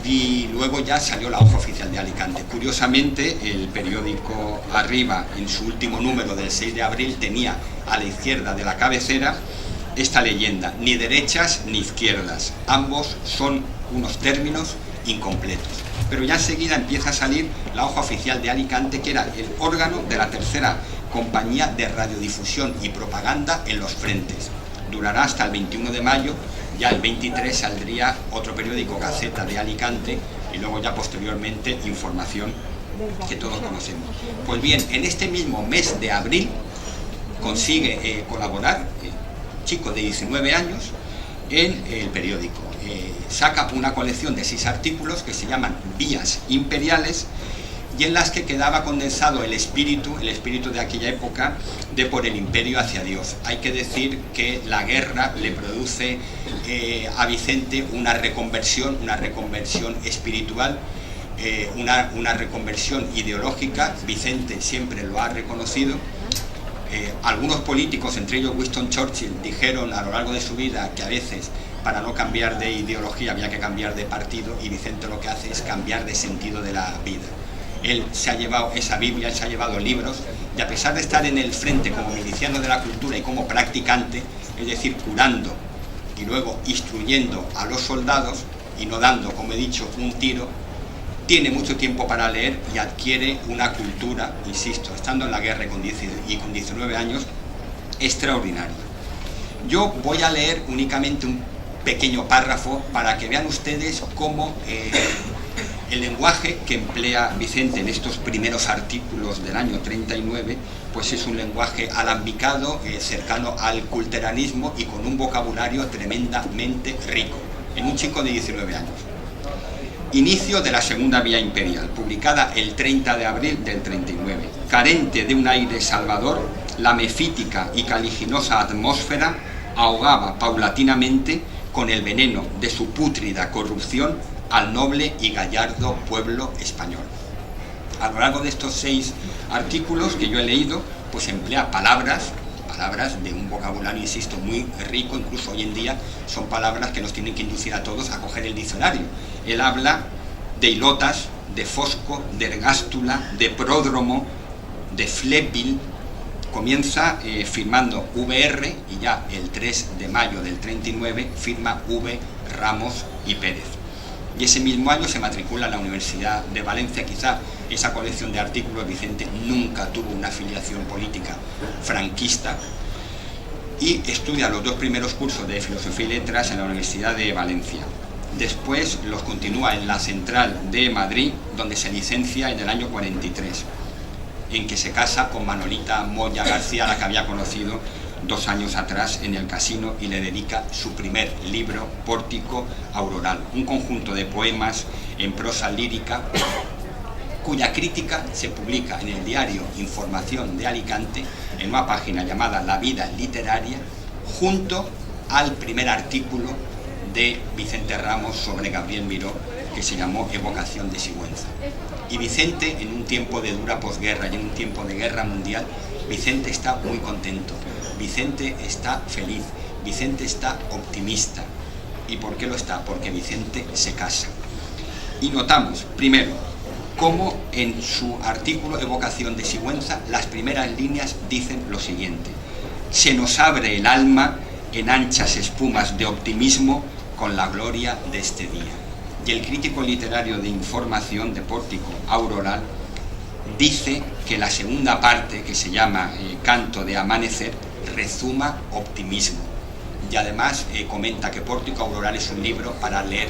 y luego ya salió la hoja oficial de Alicante. Curiosamente, el periódico Arriba, en su último número del 6 de abril, tenía a la izquierda de la cabecera esta leyenda: ni derechas ni izquierdas, ambos son unos términos incompletos. Pero ya enseguida empieza a salir la hoja oficial de Alicante, que era el órgano de la tercera compañía de radiodifusión y propaganda en los frentes. Durará hasta el 21 de mayo, ya el 23 saldría otro periódico, Gaceta de Alicante, y luego ya posteriormente Información, que todos conocemos. Pues bien, en este mismo mes de abril consigue colaborar, chico de 19 años, en el periódico. Saca una colección de 6 artículos que se llaman Vías Imperiales, y en las que quedaba condensado el espíritu de aquella época de por el imperio hacia Dios. Hay que decir que la guerra le produce a Vicente una reconversión espiritual, una reconversión ideológica. Vicente siempre lo ha reconocido. Algunos políticos, entre ellos Winston Churchill, dijeron a lo largo de su vida que a veces para no cambiar de ideología había que cambiar de partido, y Vicente lo que hace es cambiar de sentido de la vida. Él se ha llevado esa Biblia, él se ha llevado libros, y a pesar de estar en el frente como miliciano de la cultura y como practicante, es decir, curando y luego instruyendo a los soldados y no dando, como he dicho, un tiro, tiene mucho tiempo para leer y adquiere una cultura, insisto, estando en la guerra y con 19 años, extraordinaria. Yo voy a leer únicamente un pequeño párrafo para que vean ustedes cómo el lenguaje que emplea Vicente en estos primeros artículos del año 39, pues es un lenguaje alambicado, cercano al culteranismo y con un vocabulario tremendamente rico, en un chico de 19 años. Inicio de la Segunda Vía Imperial, publicada el 30 de abril del 39. Carente de un aire salvador, la mefítica y caliginosa atmósfera ahogaba paulatinamente con el veneno de su pútrida corrupción al noble y gallardo pueblo español. A lo largo de estos 6 artículos que yo he leído, pues emplea palabras de un vocabulario, insisto, muy rico. Incluso hoy en día son palabras que nos tienen que inducir a todos a coger el diccionario. Él habla de ilotas, de fosco, de ergástula, de pródromo, de flébil. Comienza firmando VR y ya el 3 de mayo del 39 firma V. Ramos y Pérez. Y ese mismo año se matricula en la Universidad de Valencia. Quizá esa colección de artículos, Vicente nunca tuvo una afiliación política franquista, y estudia los 2 primeros cursos de Filosofía y Letras en la Universidad de Valencia. Después los continúa en la Central de Madrid, donde se licencia en el año 43, en que se casa con Manolita Moya García, la que había conocido 2 años atrás en el casino, y le dedica su primer libro, Pórtico Auroral, un conjunto de poemas en prosa lírica, cuya crítica se publica en el diario Información de Alicante, en una página llamada La Vida Literaria, junto al primer artículo de Vicente Ramos sobre Gabriel Miró, que se llamó Evocación de Sigüenza. Y Vicente, en un tiempo de dura posguerra y en un tiempo de guerra mundial, Vicente está muy contento, Vicente está feliz, Vicente está optimista. ¿Y por qué lo está? Porque Vicente se casa. Y notamos, primero, cómo en su artículo Evocación de Sigüenza las primeras líneas dicen lo siguiente: se nos abre el alma en anchas espumas de optimismo con la gloria de este día. Y el crítico literario de Información de Pórtico Auroral dice que la segunda parte, que se llama Canto de Amanecer, rezuma optimismo. Y además comenta que Pórtico Auroral es un libro para leer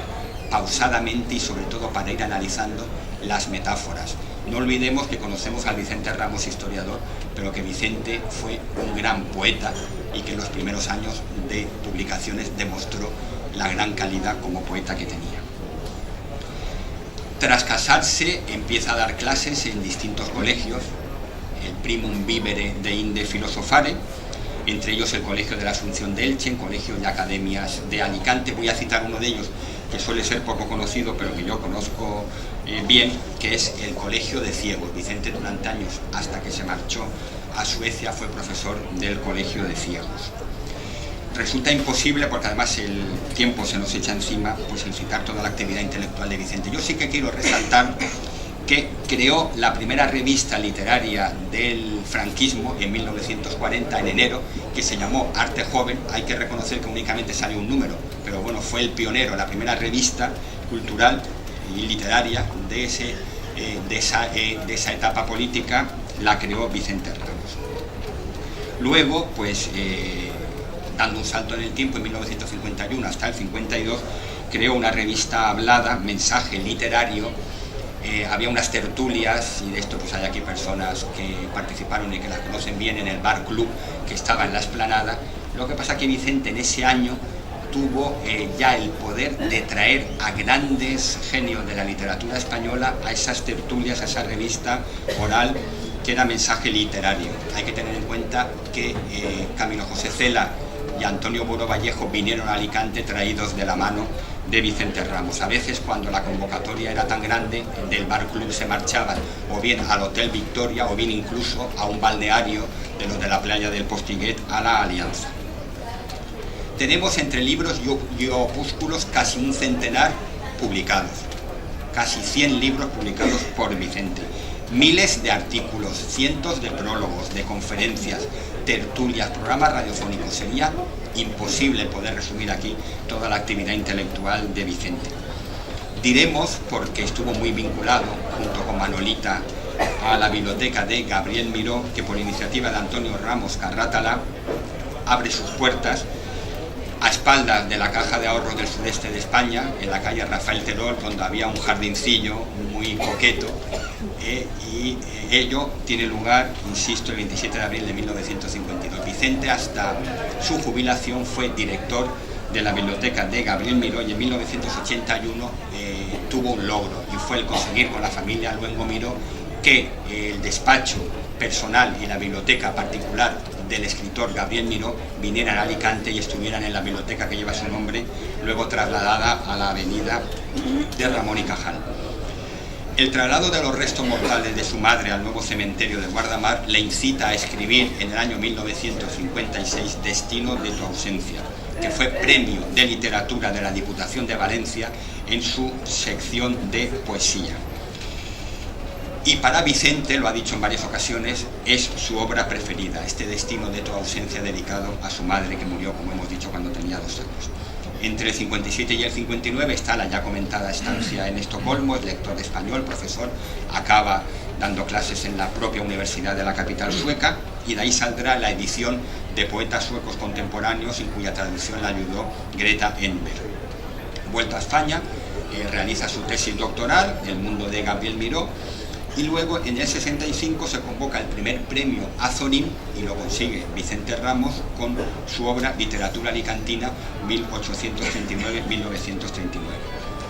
pausadamente y sobre todo para ir analizando las metáforas. No olvidemos que conocemos al Vicente Ramos historiador, pero que Vicente fue un gran poeta y que en los primeros años de publicaciones demostró la gran calidad como poeta que tenía. Tras casarse empieza a dar clases en distintos colegios, el Primum Vivere de Inde Filosofare, entre ellos el Colegio de la Asunción de Elche, en colegios y academias de Alicante. Voy a citar uno de ellos que suele ser poco conocido, pero que yo conozco bien, que es el Colegio de Ciegos. Vicente durante años, hasta que se marchó a Suecia, fue profesor del Colegio de Ciegos. Resulta imposible, porque además el tiempo se nos echa encima, pues incitar toda la actividad intelectual de Vicente. Yo sí que quiero resaltar que creó la primera revista literaria del franquismo en 1940, en enero, que se llamó Arte Joven. Hay que reconocer que únicamente salió un número, pero bueno, fue el pionero, la primera revista cultural y literaria de esa etapa política, la creó Vicente Ramos. Luego, pues, dando un salto en el tiempo, en 1951 hasta el 52, creó una revista hablada, Mensaje Literario. Había unas tertulias, y de esto pues hay aquí personas que participaron y que las conocen bien, en el Bar Club, que estaba en la Explanada. Lo que pasa que Vicente en ese año tuvo ya el poder de traer a grandes genios de la literatura española a esas tertulias, a esa revista oral que era Mensaje Literario. Hay que tener en cuenta que Camilo José Cela y Antonio Boro Vallejo vinieron a Alicante traídos de la mano de Vicente Ramos. A veces, cuando la convocatoria era tan grande, del Bar Club se marchaban o bien al Hotel Victoria o bien incluso a un balneario de los de la playa del Postiguet, a la Alianza. Tenemos entre libros y opúsculos casi un centenar publicados, casi 100 libros publicados por Vicente, miles de artículos, cientos de prólogos, de conferencias, tertulias, programas radiofónicos. Sería imposible poder resumir aquí toda la actividad intelectual de Vicente. Diremos, porque estuvo muy vinculado, junto con Manolita, a la biblioteca de Gabriel Miró, que por iniciativa de Antonio Ramos Carrátala abre sus puertas a espaldas de la Caja de Ahorros del Sudeste de España, en la calle Rafael Terol, donde había un jardincillo muy coqueto, y ello tiene lugar, insisto, el 27 de abril de 1952. Vicente, hasta su jubilación, fue director de la biblioteca de Gabriel Miró, y en 1981 tuvo un logro, y fue el conseguir con la familia Luengo Miró que el despacho personal y la biblioteca particular del escritor Gabriel Miró vinieran a Alicante y estuvieran en la biblioteca que lleva su nombre, luego trasladada a la avenida de Ramón y Cajal. El traslado de los restos mortales de su madre al nuevo cementerio de Guardamar le incita a escribir en el año 1956 Destino de tu ausencia, que fue premio de literatura de la Diputación de Valencia en su sección de poesía. Y para Vicente, lo ha dicho en varias ocasiones, es su obra preferida, este Destino de tu ausencia, dedicado a su madre, que murió, como hemos dicho, cuando tenía 2 años. Entre el 57 y el 59 está la ya comentada estancia en Estocolmo, es lector español, profesor, acaba dando clases en la propia universidad de la capital sueca, y de ahí saldrá la edición de poetas suecos contemporáneos, en cuya traducción la ayudó Greta Enberg. Vuelto a España, realiza su tesis doctoral, El mundo de Gabriel Miró, y luego en el 65 se convoca el primer premio Azorín y lo consigue Vicente Ramos con su obra Literatura Alicantina 1839-1939.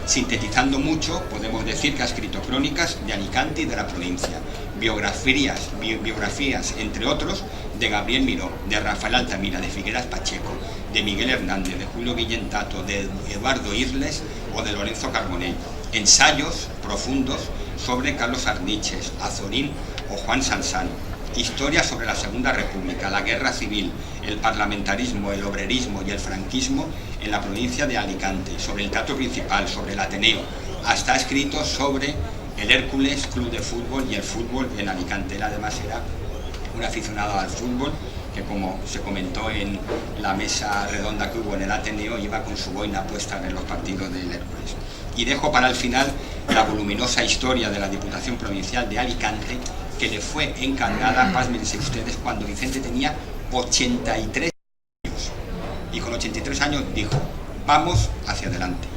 Sintetizando mucho, podemos decir que ha escrito crónicas de Alicante y de la provincia, biografías, entre otros, de Gabriel Miró, de Rafael Altamira, de Figueras Pacheco, de Miguel Hernández, de Julio Guillentato, de Eduardo Irles o de Lorenzo Carbonell. Ensayos profundos sobre Carlos Arniches, Azorín o Juan Sansano. Historia sobre la Segunda República, la Guerra Civil, el parlamentarismo, el obrerismo y el franquismo en la provincia de Alicante, sobre el Teatro Principal, sobre el Ateneo. Hasta ha escrito sobre el Hércules Club de Fútbol y el fútbol en Alicante. Él además era un aficionado al fútbol, que como se comentó en la mesa redonda que hubo en el Ateneo, iba con su boina puesta en los partidos del Hércules. Y dejo para el final la voluminosa historia de la Diputación Provincial de Alicante, que le fue encargada, pásmense ustedes, cuando Vicente tenía 83 años. Y con 83 años dijo, vamos hacia adelante.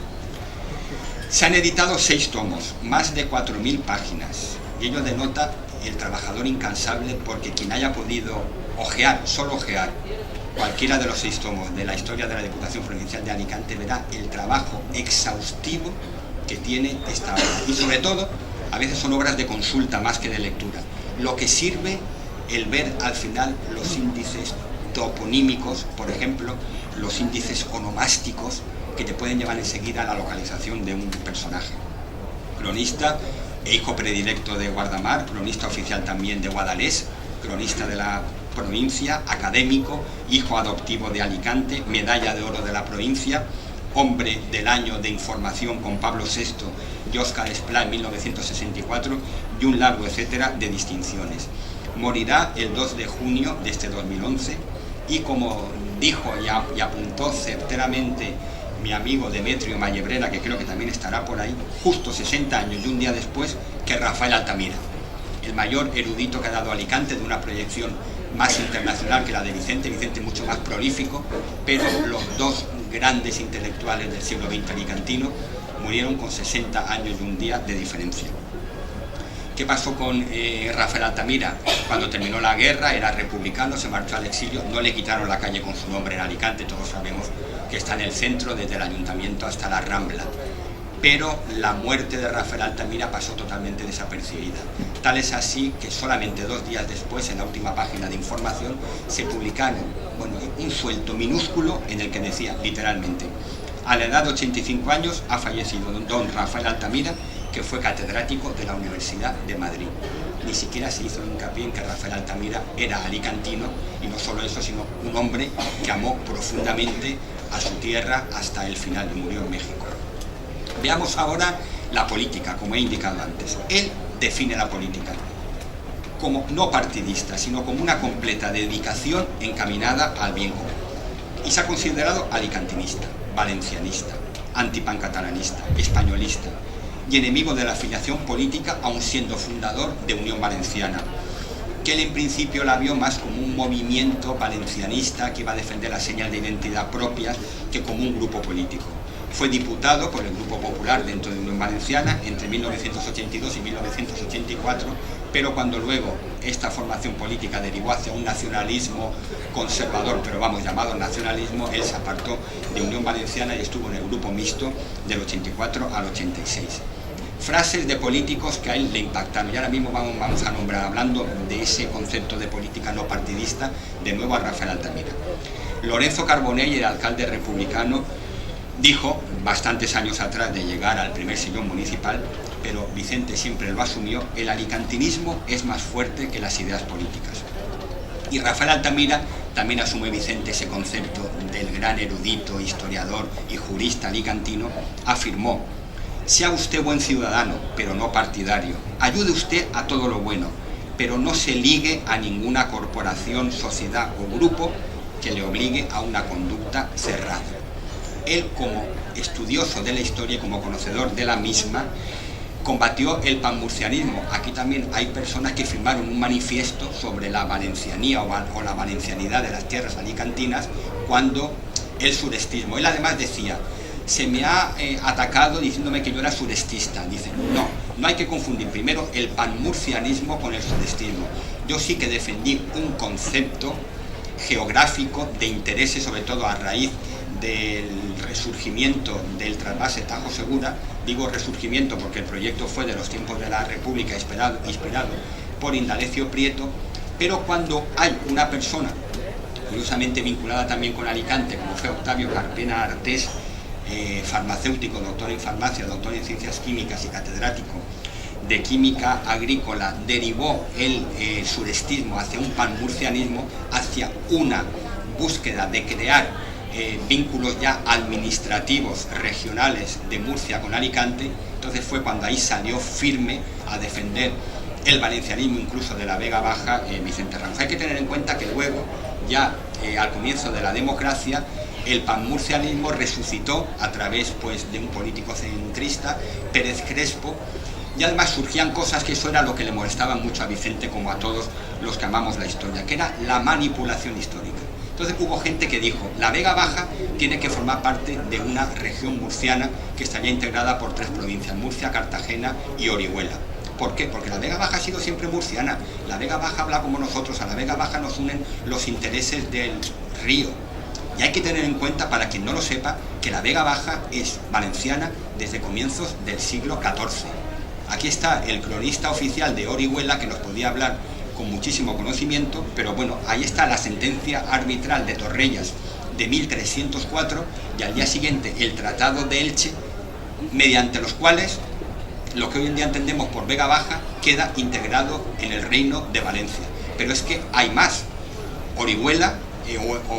Se han editado 6 tomos, más de 4.000 páginas, y ello denota el trabajador incansable, porque quien haya podido ojear, solo ojear, cualquiera de los 6 tomos de la historia de la Diputación Provincial de Alicante, verá el trabajo exhaustivo que tiene esta obra. Y sobre todo, a veces son obras de consulta más que de lectura. Lo que sirve el ver al final los índices toponímicos, por ejemplo, los índices onomásticos, que te pueden llevar enseguida a la localización de un personaje. Cronista e hijo predilecto de Guardamar, cronista oficial también de Guadalés, cronista de la provincia, académico, hijo adoptivo de Alicante, medalla de oro de la provincia, hombre del año de información con Pablo VI y Óscar Esplá en 1964, y un largo etcétera de distinciones. Morirá el 2 de junio de este 2011, y como dijo y apuntó certeramente mi amigo Demetrio Mallebrera, que creo que también estará por ahí, justo 60 años y un día después que Rafael Altamira, el mayor erudito que ha dado Alicante, de una proyección más internacional que la de Vicente mucho más prolífico, pero los 2 grandes intelectuales del siglo XX alicantino murieron con 60 años y un día de diferencia. ¿Qué pasó con Rafael Altamira? Cuando terminó la guerra, era republicano, se marchó al exilio, no le quitaron la calle con su nombre en Alicante, todos sabemos que está en el centro, desde el ayuntamiento hasta la Rambla. Pero la muerte de Rafael Altamira pasó totalmente desapercibida. Tal es así que solamente 2 días después, en la última página de información, se publicaron un suelto minúsculo en el que decía literalmente: a la edad de 85 años ha fallecido don Rafael Altamira, que fue catedrático de la Universidad de Madrid. Ni siquiera se hizo hincapié en que Rafael Altamira era alicantino, y no solo eso, sino un hombre que amó profundamente a su tierra hasta el final, y murió en México. Veamos ahora la política, como he indicado antes. Él define la política como no partidista, sino como una completa dedicación encaminada al bien común. y se ha considerado alicantinista, valencianista, antipancatalanista, españolista y enemigo de la afiliación política, aun siendo fundador de Unión Valenciana, que él en principio la vio más como un movimiento valencianista que iba a defender las señas de identidad propias que como un grupo político. Fue diputado por el Grupo Popular dentro de Unión Valenciana entre 1982 y 1984, pero cuando luego esta formación política derivó hacia un nacionalismo conservador, pero vamos, llamado nacionalismo, él se apartó de Unión Valenciana y estuvo en el grupo mixto del 84 al 86. Frases de políticos que a él le impactaron, y ahora mismo vamos a nombrar, hablando de ese concepto de política no partidista, de nuevo a Rafael Altamira. Lorenzo Carbonell, el alcalde republicano, dijo, bastantes años atrás de llegar al primer sillón municipal, pero Vicente siempre lo asumió, el alicantinismo es más fuerte que las ideas políticas. Y Rafael Altamira también asume, Vicente, ese concepto del gran erudito, historiador y jurista alicantino, afirmó: sea usted buen ciudadano, pero no partidario, ayude usted a todo lo bueno, pero no se ligue a ninguna corporación, sociedad o grupo que le obligue a una conducta cerrada. Él, como estudioso de la historia y como conocedor de la misma, combatió el panmurcianismo. Aquí también hay personas que firmaron un manifiesto sobre la valencianía o la valencianidad de las tierras alicantinas cuando el surestismo. Él además decía: se me ha atacado diciéndome que yo era surestista. Dice, no hay que confundir primero el panmurcianismo con el surestismo. Yo sí que defendí un concepto geográfico de intereses, sobre todo a raíz del resurgimiento del trasvase Tajo Segura. Digo resurgimiento porque el proyecto fue de los tiempos de la República, inspirado por Indalecio Prieto, pero cuando hay una persona curiosamente vinculada también con Alicante, como fue Octavio Carpena Artés, farmacéutico, doctor en farmacia, doctor en ciencias químicas y catedrático de química agrícola, derivó el surestismo hacia un panmurcianismo, hacia una búsqueda de crear vínculos ya administrativos regionales de Murcia con Alicante. Entonces fue cuando ahí salió firme a defender el valencianismo, incluso de la Vega Baja, Vicente Ramos. Hay que tener en cuenta que luego, ya al comienzo de la democracia, el panmurcianismo resucitó a través de un político centrista, Pérez Crespo, y además surgían cosas que eso era lo que le molestaba mucho a Vicente, como a todos los que amamos la historia, que era la manipulación histórica. Entonces hubo gente que dijo, la Vega Baja tiene que formar parte de una región murciana que estaría integrada por 3 provincias, Murcia, Cartagena y Orihuela. ¿Por qué? Porque la Vega Baja ha sido siempre murciana. La Vega Baja habla como nosotros, a la Vega Baja nos unen los intereses del río. Y hay que tener en cuenta, para quien no lo sepa, que la Vega Baja es valenciana desde comienzos del siglo XIV. Aquí está el cronista oficial de Orihuela, que nos podía hablar con muchísimo conocimiento, pero bueno, ahí está la sentencia arbitral de Torrellas de 1304 y al día siguiente el Tratado de Elche, mediante los cuales lo que hoy en día entendemos por Vega Baja queda integrado en el Reino de Valencia. Pero es que hay más. Orihuela,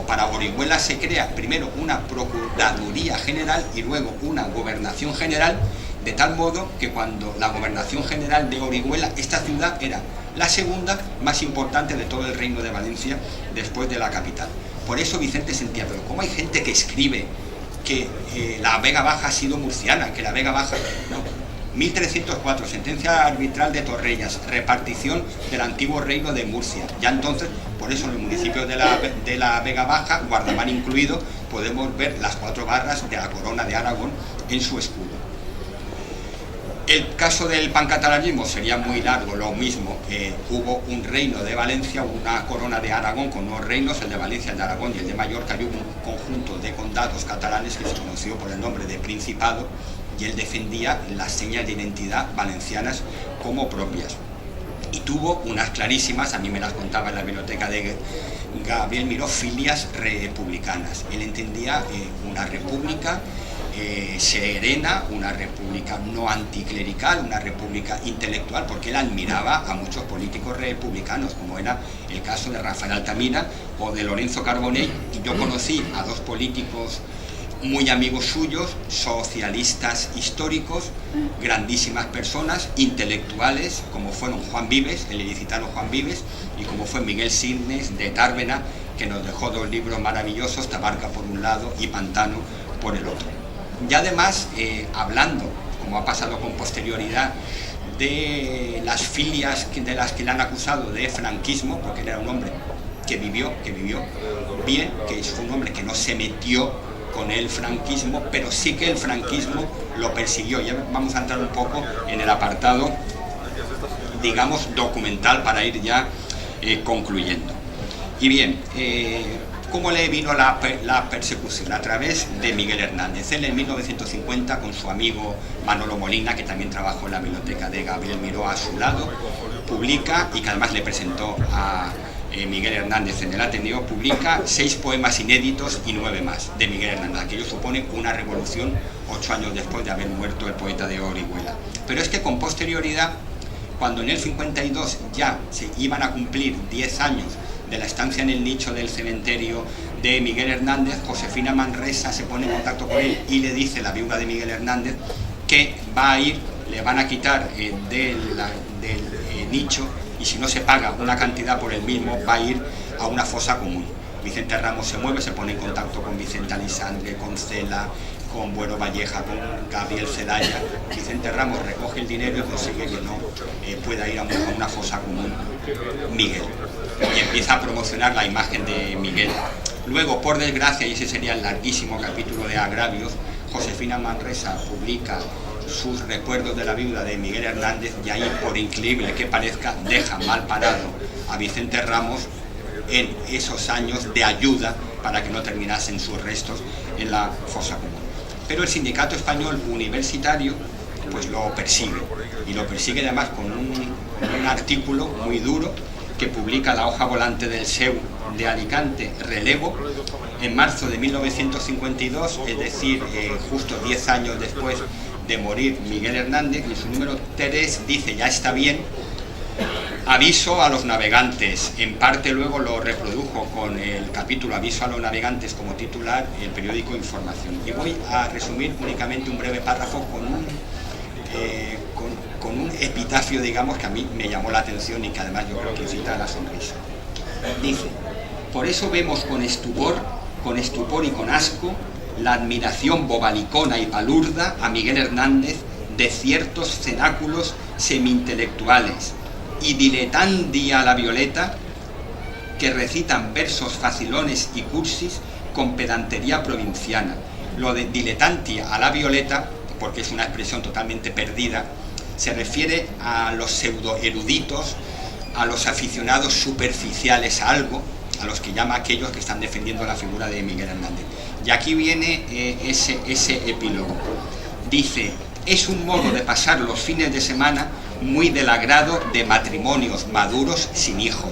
para Orihuela se crea primero una Procuraduría General y luego una Gobernación General, de tal modo que cuando la Gobernación General de Orihuela, esta ciudad era la segunda más importante de todo el Reino de Valencia después de la capital. Por eso Vicente sentía, pero ¿cómo hay gente que escribe que la Vega Baja ha sido murciana, que la Vega Baja... No. 1304, sentencia arbitral de Torrellas, repartición del antiguo reino de Murcia. Ya entonces, por eso en el municipio de la Vega Baja, Guardamar incluido, podemos ver las 4 barras de la corona de Aragón en su escudo. El caso del pancatalanismo sería muy largo, lo mismo. Hubo un reino de Valencia, una corona de Aragón con 2 reinos, el de Valencia, el de Aragón y el de Mallorca, y hubo un conjunto de condados catalanes que se conoció por el nombre de Principado, y él defendía las señas de identidad valencianas como propias. Y tuvo unas clarísimas, a mí me las contaba en la biblioteca de Gabriel Miró, filias republicanas. Él entendía una república serena, una república no anticlerical, una república intelectual, porque él admiraba a muchos políticos republicanos, como era el caso de Rafael Altamira o de Lorenzo Carbonell. Y yo conocí a 2 políticos muy amigos suyos, socialistas históricos, grandísimas personas, intelectuales, como fueron Juan Vives, el ilicitano Juan Vives, y como fue Miguel Sidnes de Tárvena, que nos dejó 2 libros maravillosos, Tabarca por un lado y Pantano por el otro. Y además, hablando, como ha pasado con posterioridad, de las filias de las que le han acusado de franquismo, porque él era un hombre que vivió bien, que fue un hombre que no se metió con el franquismo, pero sí que el franquismo lo persiguió. Ya vamos a entrar un poco en el apartado, digamos, documental, para ir ya concluyendo. Y bien, ¿cómo le vino la persecución? A través de Miguel Hernández. Él en 1950, con su amigo Manolo Molina, que también trabajó en la biblioteca de Gabriel Miró a su lado, publica, y que además le presentó a Miguel Hernández en el Ateneo, publica 6 poemas inéditos y 9 más de Miguel Hernández. Aquello supone una revolución 8 años después de haber muerto el poeta de Orihuela. Pero es que con posterioridad, cuando en el 52 ya se iban a cumplir 10 años de la estancia en el nicho del cementerio de Miguel Hernández, Josefina Manresa se pone en contacto con él y le dice, la viuda de Miguel Hernández, que va a ir, le van a quitar del nicho, y si no se paga una cantidad por el mismo, va a ir a una fosa común. Vicente Ramos se mueve, se pone en contacto con Vicente Alisandre, con Cela, con Bueno Valleja, con Gabriel Zelaya. Vicente Ramos recoge el dinero y consigue que no pueda ir a una fosa común Miguel, y empieza a promocionar la imagen de Miguel. Luego, por desgracia, y ese sería el larguísimo capítulo de agravios, Josefina Manresa publica sus recuerdos de la viuda de Miguel Hernández, y ahí, por increíble que parezca, deja mal parado a Vicente Ramos en esos años de ayuda para que no terminasen sus restos en la fosa común. Pero el sindicato español universitario pues lo persigue, y lo persigue además con un artículo muy duro que publica la hoja volante del SEU de Alicante, Relevo, en marzo de 1952, es decir, justo 10 años después de morir Miguel Hernández. Y su número 3 dice, ya está bien, aviso a los navegantes. En parte luego lo reprodujo con el capítulo Aviso a los navegantes como titular el periódico Información. Y voy a resumir únicamente un breve párrafo con un epitafio, digamos, que a mí me llamó la atención y que además yo creo que incita a la sonrisa. Dice, por eso vemos con estupor y con asco la admiración bobalicona y palurda a Miguel Hernández de ciertos cenáculos semi-intelectuales y diletandi a la violeta, que recitan versos facilones y cursis con pedantería provinciana. Lo de diletanti a la violeta, porque es una expresión totalmente perdida, se refiere a los pseudoeruditos, a los aficionados superficiales a algo, a los que llama aquellos que están defendiendo la figura de Miguel Hernández. Y aquí viene ese epílogo. Dice, es un modo de pasar los fines de semana muy del agrado de matrimonios maduros sin hijos.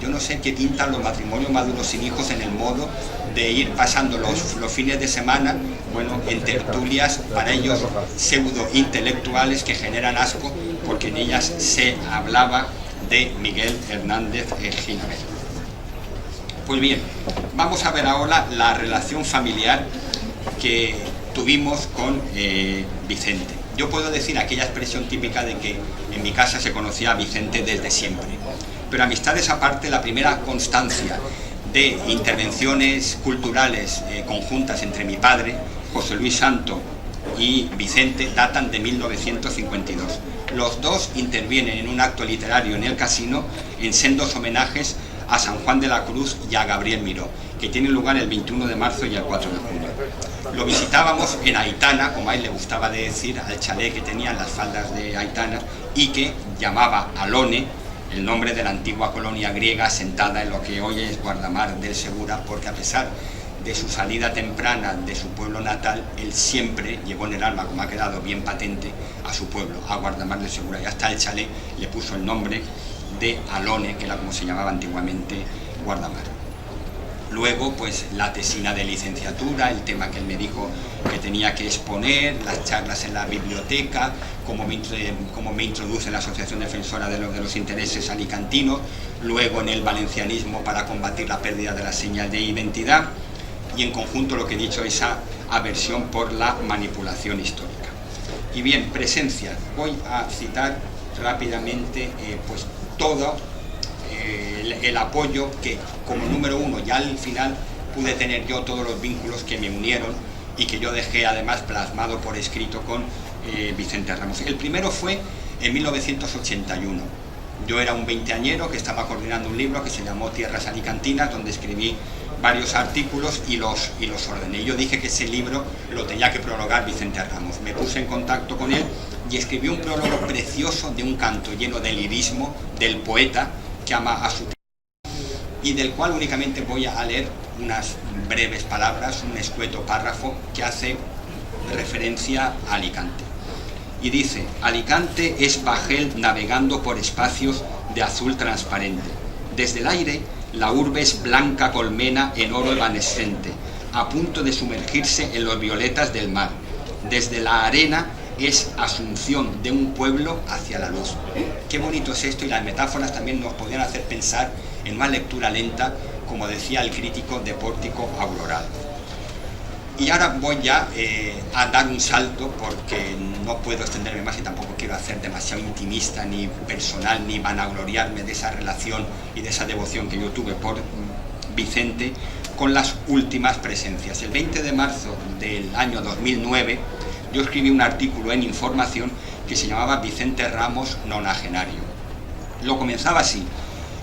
Yo no sé qué pintan los matrimonios maduros sin hijos en el modo de ir pasando los fines de semana, bueno, en tertulias, para ellos pseudo intelectuales, que generan asco, porque en ellas se hablaba de Miguel Hernández Ginabel. Pues bien, vamos a ver ahora la relación familiar que tuvimos con Vicente. Yo puedo decir aquella expresión típica de que en mi casa se conocía a Vicente desde siempre. Pero amistades aparte, la primera constancia de intervenciones culturales conjuntas entre mi padre, José Luis Santo, y Vicente datan de 1952. Los dos intervienen en un acto literario en el Casino en sendos homenajes a San Juan de la Cruz y a Gabriel Miró, que tienen lugar el 21 de marzo y el 4 de junio. Lo visitábamos en Aitana, como a él le gustaba decir, al chalet que tenía en las faldas de Aitana, y que llamaba Alone, el nombre de la antigua colonia griega asentada en lo que hoy es Guardamar del Segura, porque a pesar de su salida temprana de su pueblo natal, él siempre llevó en el alma, como ha quedado bien patente, a su pueblo, a Guardamar del Segura, y hasta el chalet le puso el nombre de Alone, que era como se llamaba antiguamente Guardamar. Luego, pues la tesina de licenciatura, el tema que él me dijo que tenía que exponer, las charlas en la biblioteca, cómo me introduce en la Asociación Defensora de los Intereses Alicantinos, luego en el valencianismo para combatir la pérdida de la señal de identidad, y en conjunto lo que he dicho, esa aversión por la manipulación histórica. Y bien, presencia. Voy a citar rápidamente pues todo el apoyo que, como número uno, ya al final pude tener yo todos los vínculos que me unieron y que yo dejé además plasmado por escrito con Vicente Ramos. El primero fue en 1981. Yo era un veinteañero que estaba coordinando un libro que se llamó Tierras Alicantinas, donde escribí varios artículos y los ordené. Yo dije que ese libro lo tenía que prologar Vicente Ramos. Me puse en contacto con él y escribí un prólogo precioso de un canto lleno de lirismo del poeta que ama a su tierra y del cual únicamente voy a leer unas breves palabras, un escueto párrafo que hace referencia a Alicante. Y dice: Alicante es bajel navegando por espacios de azul transparente. Desde el aire, la urbe es blanca colmena en oro evanescente, a punto de sumergirse en los violetas del mar. Desde la arena es asunción de un pueblo hacia la luz. Qué bonito es esto, y las metáforas también nos podían hacer pensar en una lectura lenta, como decía el crítico de Pórtico Auroral. Y ahora voy ya a dar un salto, porque no puedo extenderme más y tampoco quiero hacer demasiado intimista, ni personal, ni vanagloriarme de esa relación y de esa devoción que yo tuve por Vicente con las últimas presencias. El 20 de marzo del año 2009 yo escribí un artículo en Información que se llamaba Vicente Ramos nonagenario. Lo comenzaba así: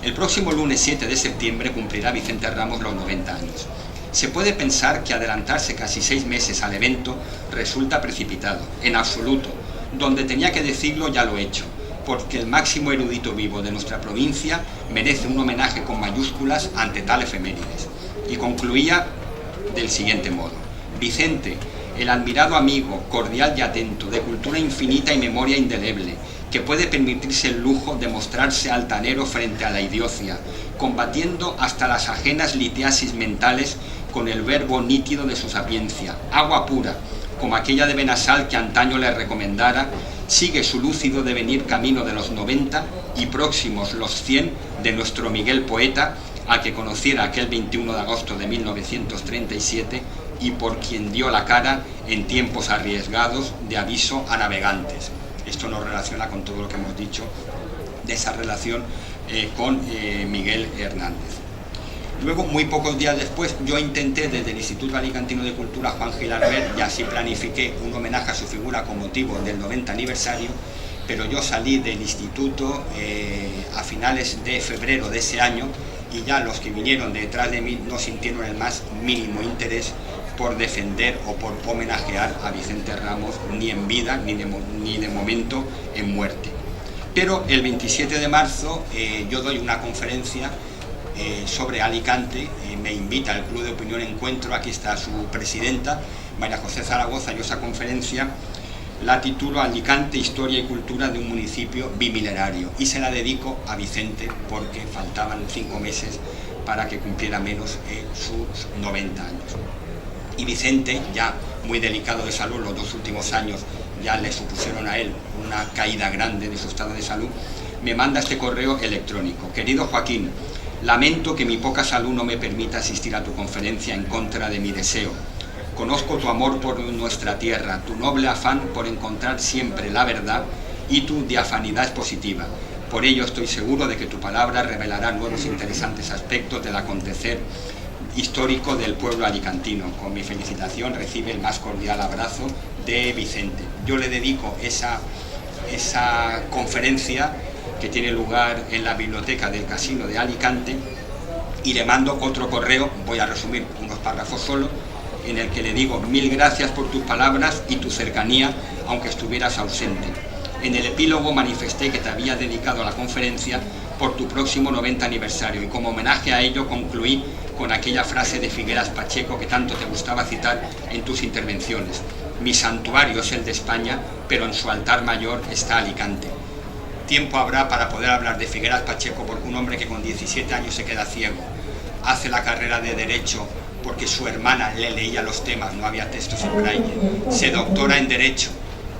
el próximo lunes 7 de septiembre cumplirá Vicente Ramos los 90 años. Se puede pensar que adelantarse casi 6 meses al evento resulta precipitado. En absoluto. Donde tenía que decirlo ya lo he hecho, porque el máximo erudito vivo de nuestra provincia merece un homenaje con mayúsculas ante tal efemérides. Y concluía del siguiente modo: Vicente, el admirado amigo, cordial y atento, de cultura infinita y memoria indeleble, que puede permitirse el lujo de mostrarse altanero frente a la idiocia, combatiendo hasta las ajenas litiasis mentales con el verbo nítido de su sapiencia, agua pura, como aquella de Benasal que antaño le recomendara, sigue su lúcido devenir camino de los 90 y próximos los 100 de nuestro Miguel poeta, al que conociera aquel 21 de agosto de 1937 y por quien dio la cara en tiempos arriesgados de aviso a navegantes. Esto nos relaciona con todo lo que hemos dicho de esa relación con Miguel Hernández. Luego, muy pocos días después, yo intenté desde el Instituto Alicantino de Cultura Juan Gil Albert, y así planifiqué un homenaje a su figura con motivo del 90 aniversario, pero yo salí del instituto a finales de febrero de ese año, y ya los que vinieron detrás de mí no sintieron el más mínimo interés por defender o por homenajear a Vicente Ramos, ni en vida ni de momento en muerte. Pero el 27 de marzo yo doy una conferencia sobre Alicante, me invita el Club de Opinión Encuentro, aquí está su presidenta, María José Zaragoza. Yo esa conferencia la titulo Alicante, historia y cultura de un municipio bimilenario, y se la dedico a Vicente porque faltaban 5 meses para que cumpliera menos sus 90 años. Y Vicente, ya muy delicado de salud, los 2 últimos años ya le supusieron a él una caída grande de su estado de salud, me manda este correo electrónico: querido Joaquín, lamento que mi poca salud no me permita asistir a tu conferencia en contra de mi deseo. Conozco tu amor por nuestra tierra, tu noble afán por encontrar siempre la verdad y tu diafanidad expositiva. Por ello estoy seguro de que tu palabra revelará nuevos interesantes aspectos del acontecer histórico del pueblo alicantino. Con mi felicitación, recibe el más cordial abrazo de Vicente. Yo le dedico esa conferencia, que tiene lugar en la biblioteca del Casino de Alicante, y le mando otro correo, voy a resumir unos párrafos solo, en el que le digo: mil gracias por tus palabras y tu cercanía, aunque estuvieras ausente. En el epílogo manifesté que te había dedicado a la conferencia por tu próximo 90 aniversario, y como homenaje a ello concluí con aquella frase de Figueras Pacheco que tanto te gustaba citar en tus intervenciones: mi santuario es el de España, pero en su altar mayor está Alicante. Tiempo habrá para poder hablar de Figueras Pacheco, porque un hombre que con 17 años se queda ciego, hace la carrera de Derecho porque su hermana le leía los temas, no había textos en braille, se doctora en Derecho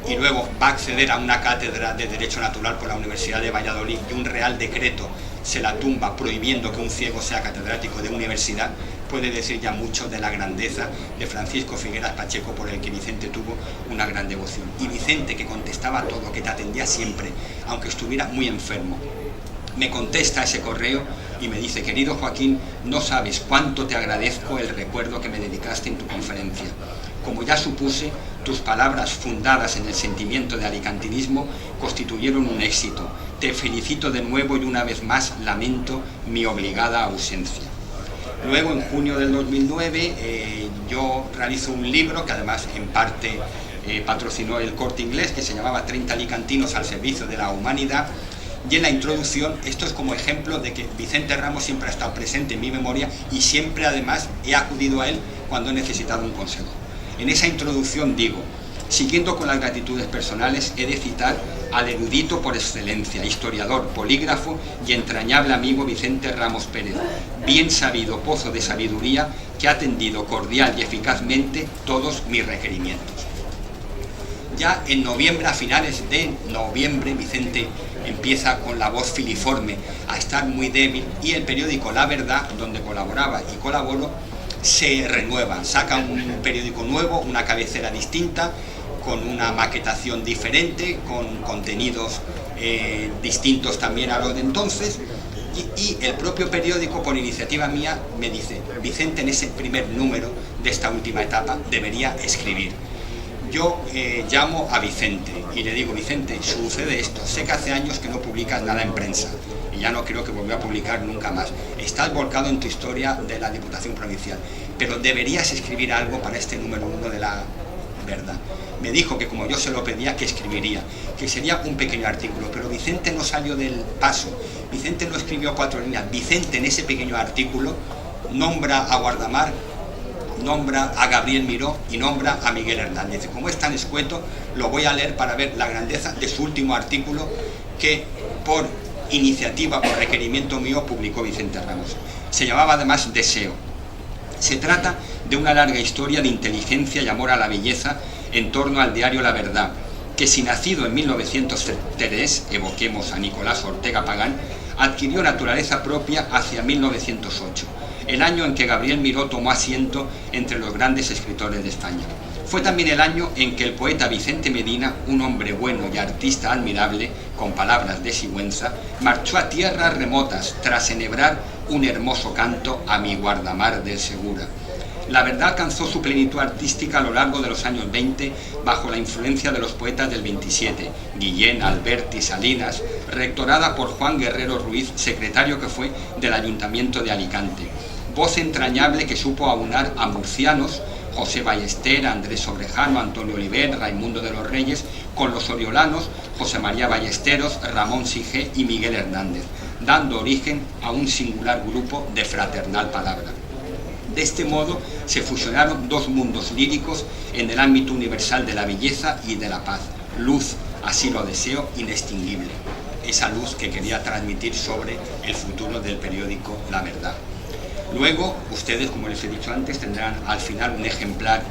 y luego va a acceder a una cátedra de Derecho Natural por la Universidad de Valladolid, y un real decreto se la tumba prohibiendo que un ciego sea catedrático de universidad, puede decir ya mucho de la grandeza de Francisco Figueras Pacheco, por el que Vicente tuvo una gran devoción. Y Vicente, que contestaba todo, que te atendía siempre, aunque estuviera muy enfermo, me contesta ese correo y me dice: querido Joaquín, no sabes cuánto te agradezco el recuerdo que me dedicaste en tu conferencia. Como ya supuse, tus palabras fundadas en el sentimiento de alicantinismo constituyeron un éxito. Te felicito de nuevo y una vez más lamento mi obligada ausencia. Luego, en junio del 2009, yo realizo un libro que además en parte patrocinó el Corte Inglés, que se llamaba 30 alicantinos al servicio de la humanidad. Y en la introducción, esto es como ejemplo de que Vicente Ramos siempre ha estado presente en mi memoria y siempre además he acudido a él cuando he necesitado un consejo. En esa introducción digo: siguiendo con las gratitudes personales, he de citar al erudito por excelencia, historiador, polígrafo y entrañable amigo Vicente Ramos Pérez, bien sabido pozo de sabiduría que ha atendido cordial y eficazmente todos mis requerimientos. Ya en noviembre, a finales de noviembre, Vicente empieza con la voz filiforme a estar muy débil y el periódico La Verdad, donde colaboraba y colaboro, se renueva, saca un periódico nuevo, una cabecera distinta, con una maquetación diferente, con contenidos distintos también a los de entonces, y el propio periódico, por iniciativa mía, me dice: Vicente, en ese primer número de esta última etapa debería escribir. Yo llamo a Vicente y le digo: Vicente, sucede esto, sé que hace años que no publicas nada en prensa y ya no creo que vuelva a publicar nunca más. Estás volcado en tu historia de la Diputación Provincial, pero deberías escribir algo para este número 1 de La Verdad. Me dijo que como yo se lo pedía, que escribiría, que sería un pequeño artículo, pero Vicente no salió del paso. Vicente no escribió 4 líneas. Vicente, en ese pequeño artículo, nombra a Guardamar, nombra a Gabriel Miró y nombra a Miguel Hernández. Como es tan escueto, lo voy a leer para ver la grandeza de su último artículo, que por iniciativa, por requerimiento mío, publicó Vicente Ramos. Se llamaba además Deseo. Se trata de una larga historia de inteligencia y amor a la belleza en torno al diario La Verdad, que, si nacido en 1903, evoquemos a Nicolás Ortega Pagán, adquirió naturaleza propia hacia 1908, el año en que Gabriel Miró tomó asiento entre los grandes escritores de España. Fue también el año en que el poeta Vicente Medina, un hombre bueno y artista admirable, con palabras de Sigüenza, marchó a tierras remotas tras enhebrar un hermoso canto a mi Guardamar del Segura. La Verdad alcanzó su plenitud artística a lo largo de los años 20 bajo la influencia de los poetas del 27, Guillén, Alberti, Salinas, rectorada por Juan Guerrero Ruiz, secretario que fue del Ayuntamiento de Alicante. Voz entrañable que supo aunar a murcianos, José Ballester, Andrés Sobrejano, Antonio Oliver, Raimundo de los Reyes, con los oriolanos, José María Ballesteros, Ramón Sige y Miguel Hernández, dando origen a un singular grupo de fraternal palabra. De este modo se fusionaron dos mundos líricos en el ámbito universal de la belleza y de la paz. Luz, así lo deseo, inextinguible. Esa luz que quería transmitir sobre el futuro del periódico La Verdad. Luego, ustedes, como les he dicho antes, tendrán al final un ejemplar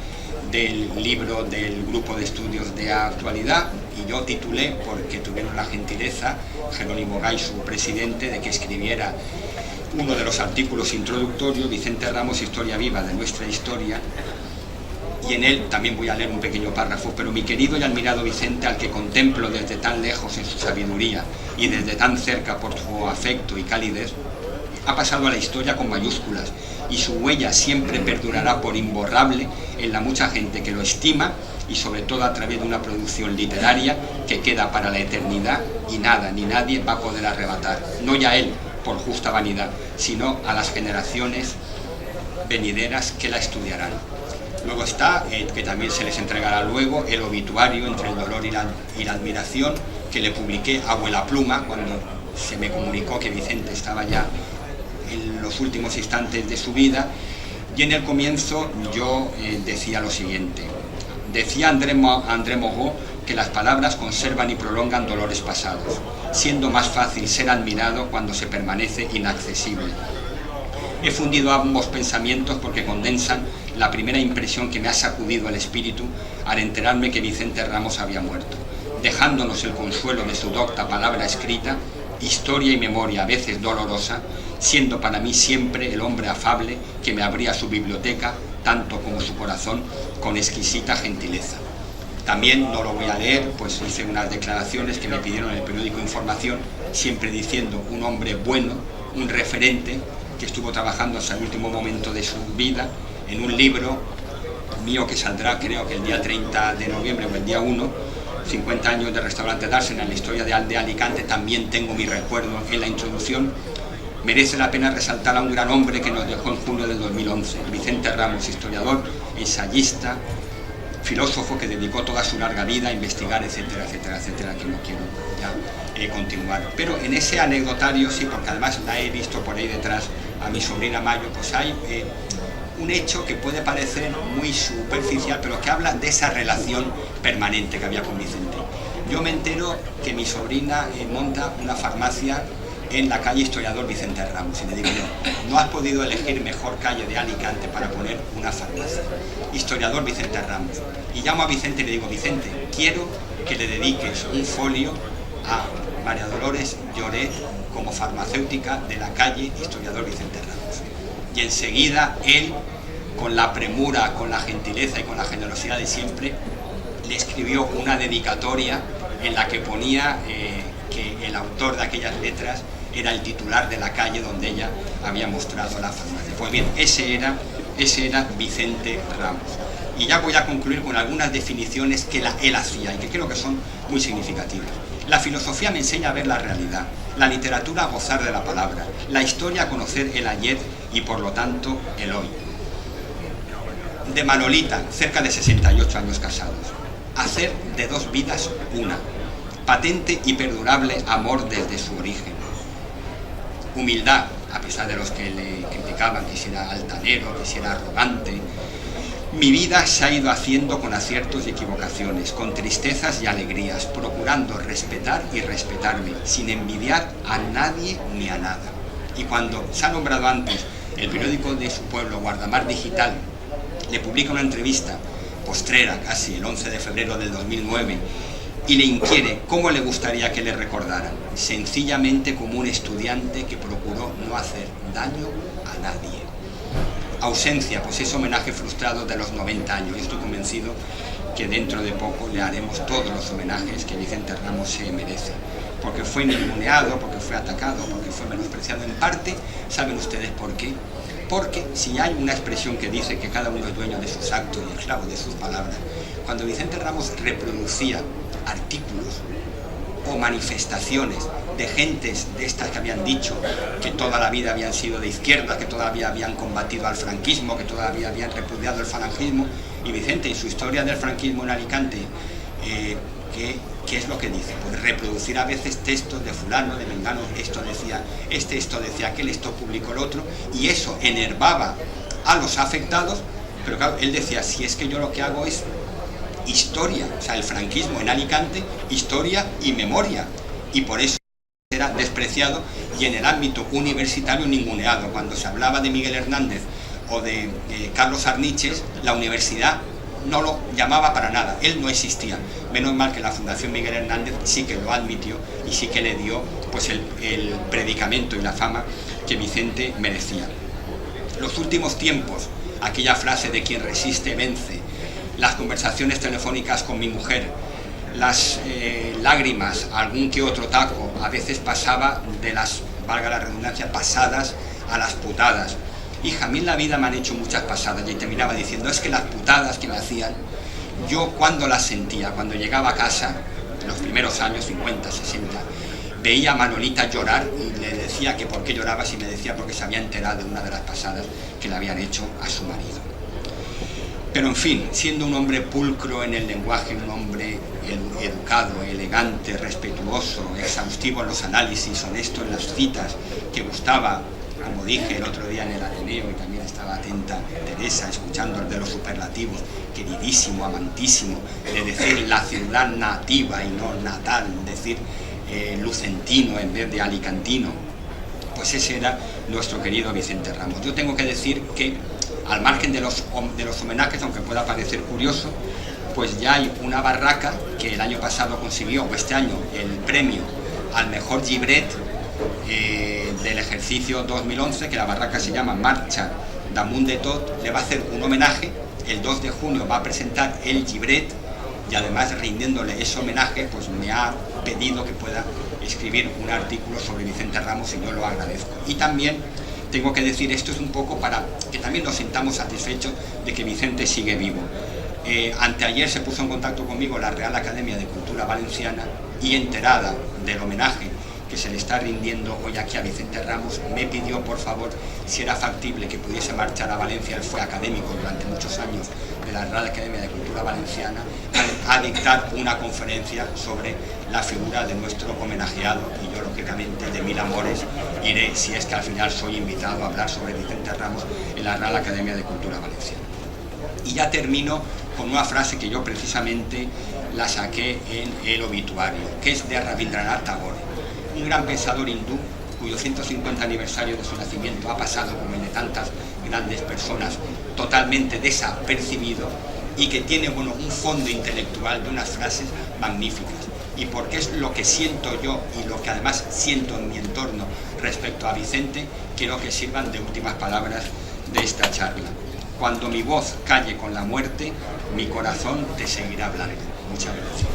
del libro del Grupo de Estudios de Actualidad, y yo titulé, porque tuvieron la gentileza, Jerónimo Gay, su presidente, de que escribiera uno de los artículos introductorios, Vicente Ramos, Historia Viva de Nuestra Historia, y en él también voy a leer un pequeño párrafo: pero mi querido y admirado Vicente, al que contemplo desde tan lejos en su sabiduría y desde tan cerca por su afecto y calidez, ha pasado a la historia con mayúsculas, y su huella siempre perdurará por imborrable en la mucha gente que lo estima, y sobre todo a través de una producción literaria que queda para la eternidad y nada ni nadie va a poder arrebatar, no ya él por justa vanidad, sino a las generaciones venideras que la estudiarán. Luego está, que también se les entregará luego, el obituario entre el dolor y la admiración, que le publiqué a vuela pluma cuando se me comunicó que Vicente estaba ya en los últimos instantes de su vida, y en el comienzo yo decía lo siguiente. Decía André Moreau que las palabras conservan y prolongan dolores pasados, siendo más fácil ser admirado cuando se permanece inaccesible. He fundido ambos pensamientos porque condensan la primera impresión que me ha sacudido el espíritu al enterarme que Vicente Ramos había muerto, dejándonos el consuelo de su docta palabra escrita, historia y memoria a veces dolorosa, siendo para mí siempre el hombre afable que me abría su biblioteca, tanto como su corazón, con exquisita gentileza. También, no lo voy a leer, pues hice unas declaraciones que me pidieron en el periódico Información, siempre diciendo un hombre bueno, un referente, que estuvo trabajando hasta el último momento de su vida en un libro mío que saldrá creo que el día 30 de noviembre o el día 1, 50 años de restaurante Dársena en la historia de Alicante. También tengo mi recuerdo en la introducción. Merece la pena resaltar a un gran hombre que nos dejó en junio del 2011, Vicente Ramos, historiador, ensayista, filósofo que dedicó toda su larga vida a investigar, etcétera, etcétera, etcétera, que no quiero ya continuar. Pero en ese anecdotario, sí, porque además la he visto por ahí detrás a mi sobrina Mayo, pues hay un hecho que puede parecer muy superficial, pero que habla de esa relación permanente que había con Vicente. Yo me entero que mi sobrina monta una farmacia en la calle Historiador Vicente Ramos, y le digo yo, no has podido elegir mejor calle de Alicante para poner una farmacia, Historiador Vicente Ramos. Y llamo a Vicente y le digo, Vicente, quiero que le dediques un folio a María Dolores Lloret como farmacéutica de la calle Historiador Vicente Ramos. Y enseguida él, con la premura, con la gentileza y con la generosidad de siempre, le escribió una dedicatoria en la que ponía que el autor de aquellas letras era el titular de la calle donde ella había mostrado la farmacia. Pues bien, ese era Vicente Ramos. Y ya voy a concluir con algunas definiciones que él hacía y que creo que son muy significativas. La filosofía me enseña a ver la realidad, la literatura a gozar de la palabra, la historia a conocer el ayer y por lo tanto el hoy. De Manolita, cerca de 68 años casados, hacer de dos vidas una, patente y perdurable amor desde su origen. Humildad, a pesar de los que le criticaban que si era altanero, que si era arrogante. Mi vida se ha ido haciendo con aciertos y equivocaciones, con tristezas y alegrías, procurando respetar y respetarme, sin envidiar a nadie ni a nada. Y cuando se ha nombrado antes el periódico de su pueblo, Guardamar Digital, le publica una entrevista postrera, casi el 11 de febrero del 2009, y le inquiere cómo le gustaría que le recordaran, sencillamente como un estudiante que procuró no hacer daño a nadie. Ausencia, pues es homenaje frustrado de los 90 años. Estoy convencido que dentro de poco le haremos todos los homenajes que Vicente Ramos se merece, porque fue ninguneado, porque fue atacado, porque fue menospreciado en parte. ¿Saben ustedes por qué? Porque si hay una expresión que dice que cada uno es dueño de sus actos y esclavo de sus palabras, cuando Vicente Ramos reproducía artículos o manifestaciones de gentes de estas que habían dicho que toda la vida habían sido de izquierda, que todavía habían combatido al franquismo, que todavía habían repudiado el falangismo, y Vicente en su historia del franquismo en Alicante, ¿qué es lo que dice? Pues reproducir a veces textos de fulano, de mengano, esto decía aquel, esto publicó el otro, y eso enervaba a los afectados, pero claro, él decía, si es que yo lo que hago es historia, o sea, el franquismo en Alicante, historia y memoria, y por eso era despreciado y en el ámbito universitario ninguneado. Cuando se hablaba de Miguel Hernández o de Carlos Arniches, la universidad no lo llamaba para nada, él no existía. Menos mal que la Fundación Miguel Hernández sí que lo admitió y sí que le dio pues el predicamento y la fama que Vicente merecía. Los últimos tiempos, aquella frase de quien resiste vence, las conversaciones telefónicas con mi mujer, las lágrimas, algún que otro taco, a veces pasaba de las, valga la redundancia, pasadas a las putadas. Hija, a mí en la vida me han hecho muchas pasadas, y terminaba diciendo, es que las putadas que me hacían, yo cuando las sentía, cuando llegaba a casa, en los primeros años, 50, 60, veía a Manolita llorar y le decía que por qué lloraba, si me decía porque se había enterado de una de las pasadas que le habían hecho a su marido. Pero en fin, siendo un hombre pulcro en el lenguaje, un hombre educado, elegante, respetuoso, exhaustivo en los análisis, honesto en las citas, que gustaba, como dije el otro día en el Ateneo, y también estaba atenta Teresa, escuchando el de los superlativos, queridísimo, amantísimo, de decir la ciudad nativa y no natal, decir lucentino en vez de alicantino, pues ese era nuestro querido Vicente Ramos. Yo tengo que decir que, al margen de los homenajes, aunque pueda parecer curioso, pues ya hay una barraca que el año pasado consiguió, o este año, el premio al mejor llibret del ejercicio 2011, que la barraca se llama Marcha damunt de tot. Le va a hacer un homenaje, el 2 de junio va a presentar el llibret y además rindiéndole ese homenaje, pues me ha pedido que pueda escribir un artículo sobre Vicente Ramos y yo lo agradezco. Y también tengo que decir, esto es un poco para que también nos sintamos satisfechos de que Vicente sigue vivo. Anteayer se puso en contacto conmigo la Real Academia de Cultura Valenciana y, enterada del homenaje que se le está rindiendo hoy aquí a Vicente Ramos, me pidió por favor si era factible que pudiese marchar a Valencia. Él fue académico durante muchos años de la Real Academia de Cultura Valenciana a dictar una conferencia sobre la figura de nuestro homenajeado, y yo lógicamente de mil amores iré, si es que al final soy invitado a hablar sobre Vicente Ramos en la Real Academia de Cultura Valenciana. Y ya termino con una frase que yo precisamente la saqué en el obituario, que es de Rabindranath Tagore, un gran pensador hindú cuyo 150 aniversario de su nacimiento ha pasado, como el de tantas grandes personas, totalmente desapercibido, y que tiene un fondo intelectual de unas frases magníficas. Y porque es lo que siento yo y lo que además siento en mi entorno respecto a Vicente, quiero que sirvan de últimas palabras de esta charla. Cuando mi voz calle con la muerte, mi corazón te seguirá hablando. Muchas gracias.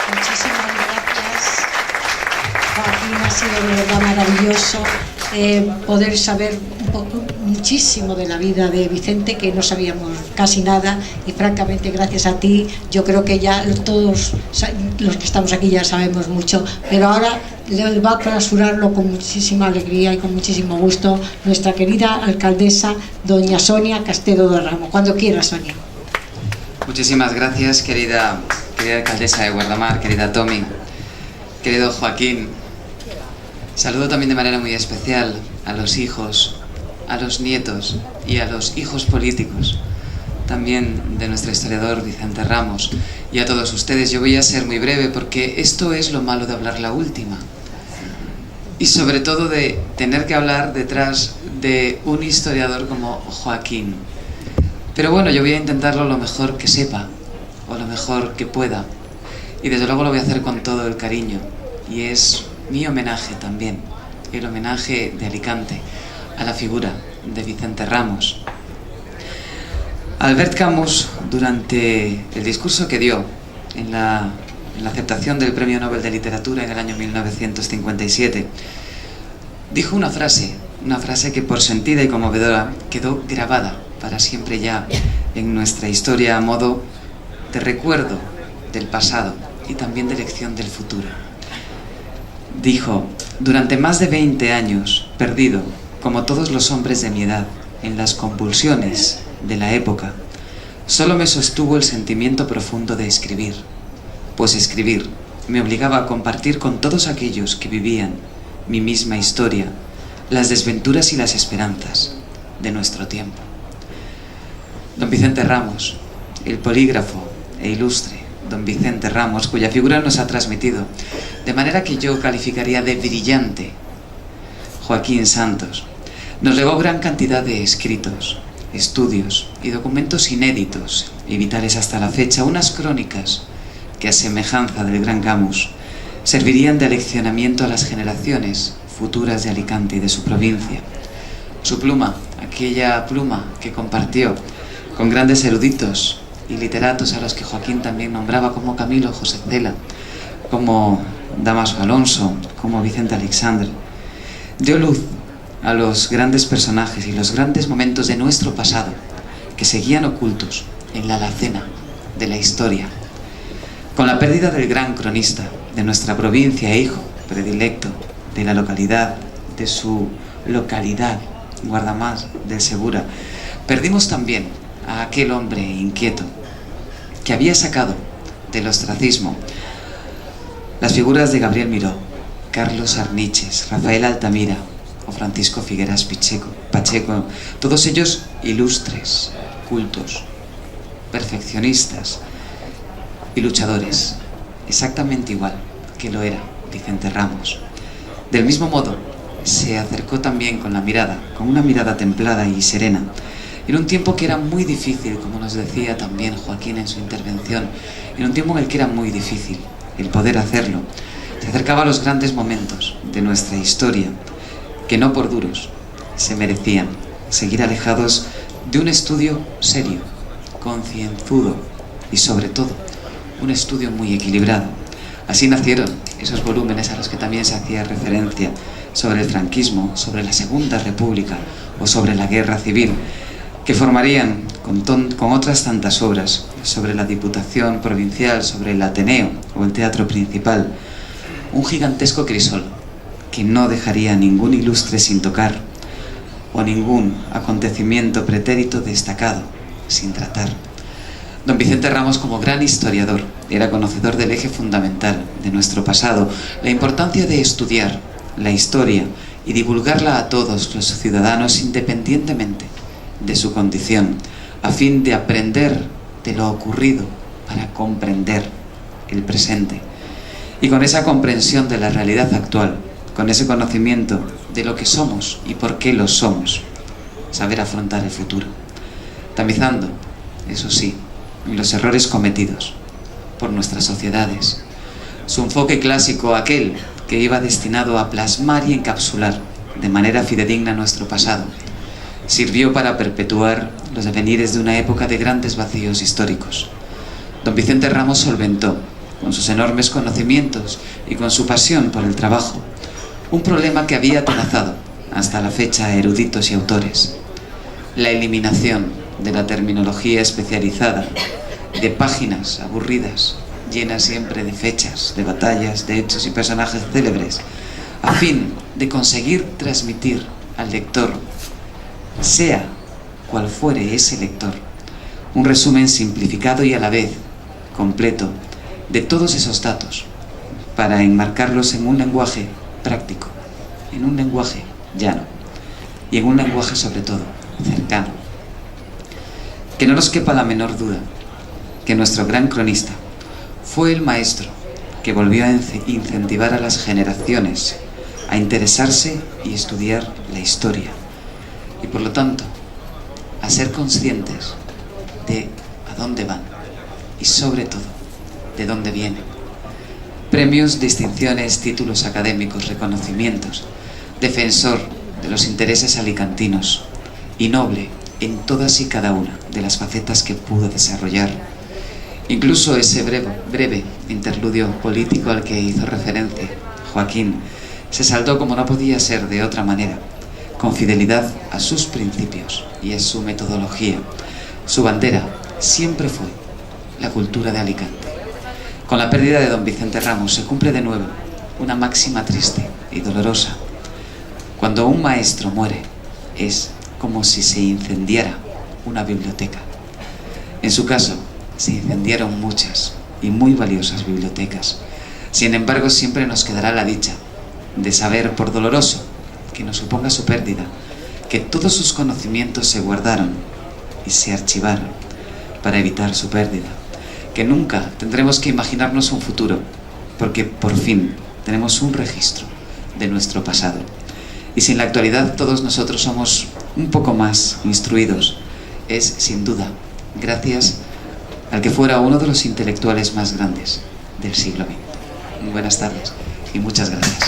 Muchísimas gracias, Joaquín. Ha sido de verdad maravilloso poder saber un poco, muchísimo de la vida de Vicente, que no sabíamos casi nada, y francamente gracias a ti yo creo que ya todos los que estamos aquí ya sabemos mucho, pero ahora le va a clausurarlo con muchísima alegría y con muchísimo gusto nuestra querida alcaldesa doña Sonia Castedo de Ramos. Cuando quiera, Sonia. Muchísimas gracias, querida alcaldesa de Guardamar, querida Tommy, querido Joaquín. Saludo también de manera muy especial a los hijos, a los nietos y a los hijos políticos también de nuestro historiador Vicente Ramos, y a todos ustedes. Yo voy a ser muy breve porque esto es lo malo de hablar la última, y sobre todo de tener que hablar detrás de un historiador como Joaquín. Pero bueno, yo voy a intentarlo lo mejor que sepa, o lo mejor que pueda, y desde luego lo voy a hacer con todo el cariño, y es mi homenaje también, el homenaje de Alicante a la figura de Vicente Ramos. Albert Camus, durante el discurso que dio en la aceptación del Premio Nobel de Literatura en el año 1957, dijo una frase que por sentida y conmovedora quedó grabada para siempre ya en nuestra historia, a modo de recuerdo del pasado y también de lección del futuro. Dijo: durante más de 20 años, perdido, como todos los hombres de mi edad, en las convulsiones de la época, solo me sostuvo el sentimiento profundo de escribir, pues escribir me obligaba a compartir con todos aquellos que vivían mi misma historia, las desventuras y las esperanzas de nuestro tiempo. Don Vicente Ramos, el polígrafo e ilustre don Vicente Ramos, cuya figura nos ha transmitido, de manera que yo calificaría de brillante, Joaquín Santos, nos legó gran cantidad de escritos, estudios y documentos inéditos y vitales hasta la fecha, unas crónicas que, a semejanza del gran Camus, servirían de aleccionamiento a las generaciones futuras de Alicante y de su provincia. Su pluma, aquella pluma que compartió con grandes eruditos y literatos a los que Joaquín también nombraba, como Camilo José Cela, como Dámaso Alonso, como Vicente Alexandre, dio luz a los grandes personajes y los grandes momentos de nuestro pasado que seguían ocultos en la alacena de la historia. Con la pérdida del gran cronista de nuestra provincia e hijo predilecto de la localidad, de su localidad, Guardamar del Segura, perdimos también a aquel hombre inquieto que había sacado del ostracismo las figuras de Gabriel Miró, Carlos Arniches, Rafael Altamira o Francisco Figueras Pacheco, todos ellos ilustres, cultos, perfeccionistas y luchadores, exactamente igual que lo era Vicente Ramos. Del mismo modo, se acercó también con una mirada templada y serena, en un tiempo que era muy difícil, como nos decía también Joaquín en su intervención, en un tiempo en el que era muy difícil el poder hacerlo. Se acercaba a los grandes momentos de nuestra historia, que no por duros se merecían seguir alejados de un estudio serio, concienzudo y sobre todo un estudio muy equilibrado. Así nacieron esos volúmenes a los que también se hacía referencia sobre el franquismo, sobre la Segunda República o sobre la Guerra Civil, que formarían con otras tantas obras sobre la Diputación Provincial, sobre el Ateneo o el Teatro Principal, un gigantesco crisol que no dejaría ningún ilustre sin tocar o ningún acontecimiento pretérito destacado sin tratar. Don Vicente Ramos, como gran historiador, era conocedor del eje fundamental de nuestro pasado, la importancia de estudiar la historia y divulgarla a todos los ciudadanos independientemente de su condición, a fin de aprender de lo ocurrido para comprender el presente. Y con esa comprensión de la realidad actual, con ese conocimiento de lo que somos y por qué lo somos, saber afrontar el futuro, tamizando, eso sí, los errores cometidos por nuestras sociedades. Su enfoque clásico, aquel que iba destinado a plasmar y encapsular de manera fidedigna nuestro pasado, sirvió para perpetuar los devenires de una época de grandes vacíos históricos. Don Vicente Ramos solventó, con sus enormes conocimientos y con su pasión por el trabajo, un problema que había atenazado hasta la fecha a eruditos y autores: la eliminación de la terminología especializada, de páginas aburridas, llenas siempre de fechas, de batallas, de hechos y personajes célebres, a fin de conseguir transmitir al lector, sea cual fuere ese lector, un resumen simplificado y a la vez completo de todos esos datos, para enmarcarlos en un lenguaje práctico, en un lenguaje llano y en un lenguaje sobre todo cercano. Que no nos quepa la menor duda que nuestro gran cronista fue el maestro que volvió a incentivar a las generaciones a interesarse y estudiar la historia, y por lo tanto a ser conscientes de a dónde van y sobre todo de dónde vienen. Premios, distinciones, títulos académicos, reconocimientos, defensor de los intereses alicantinos y noble en todas y cada una de las facetas que pudo desarrollar. Incluso ese breve interludio político al que hizo referencia Joaquín se saldó, como no podía ser de otra manera, con fidelidad a sus principios y a su metodología. Su bandera siempre fue la cultura de Alicante. Con la pérdida de don Vicente Ramos se cumple de nuevo una máxima triste y dolorosa. Cuando un maestro muere, es como si se incendiara una biblioteca. En su caso, se incendiaron muchas y muy valiosas bibliotecas. Sin embargo, siempre nos quedará la dicha de saber, por doloroso que nos suponga su pérdida, que todos sus conocimientos se guardaron y se archivaron para evitar su pérdida. Que nunca tendremos que imaginarnos un futuro, porque por fin tenemos un registro de nuestro pasado. Y si en la actualidad todos nosotros somos un poco más instruidos, es sin duda gracias al que fuera uno de los intelectuales más grandes del siglo XX. Muy buenas tardes y muchas gracias.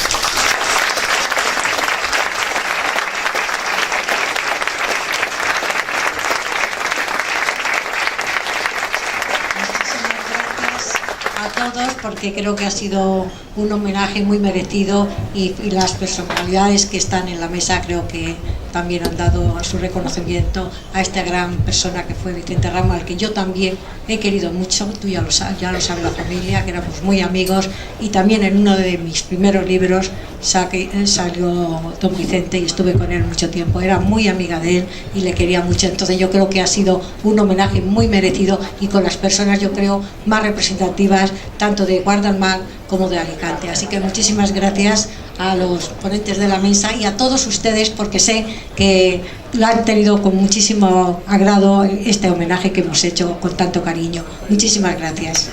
Porque creo que ha sido un homenaje muy merecido y las personalidades que están en la mesa creo que también han dado su reconocimiento a esta gran persona que fue Vicente Ramos, al que yo también he querido mucho. Tú ya lo sabe la familia, que éramos muy amigos, y también en uno de mis primeros libros salió don Vicente y estuve con él mucho tiempo. Era muy amiga de él y le quería mucho. Entonces yo creo que ha sido un homenaje muy merecido y con las personas, yo creo, más representativas tanto de Guardamar como de Alicante. Así que muchísimas gracias a los ponentes de la mesa y a todos ustedes, porque sé que lo han tenido con muchísimo agrado este homenaje que hemos hecho con tanto cariño. Muchísimas gracias.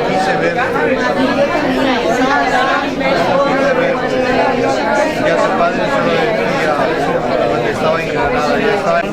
quise ver. Ya su padre se lo decía cuando estaba en Granada, ya estaba en...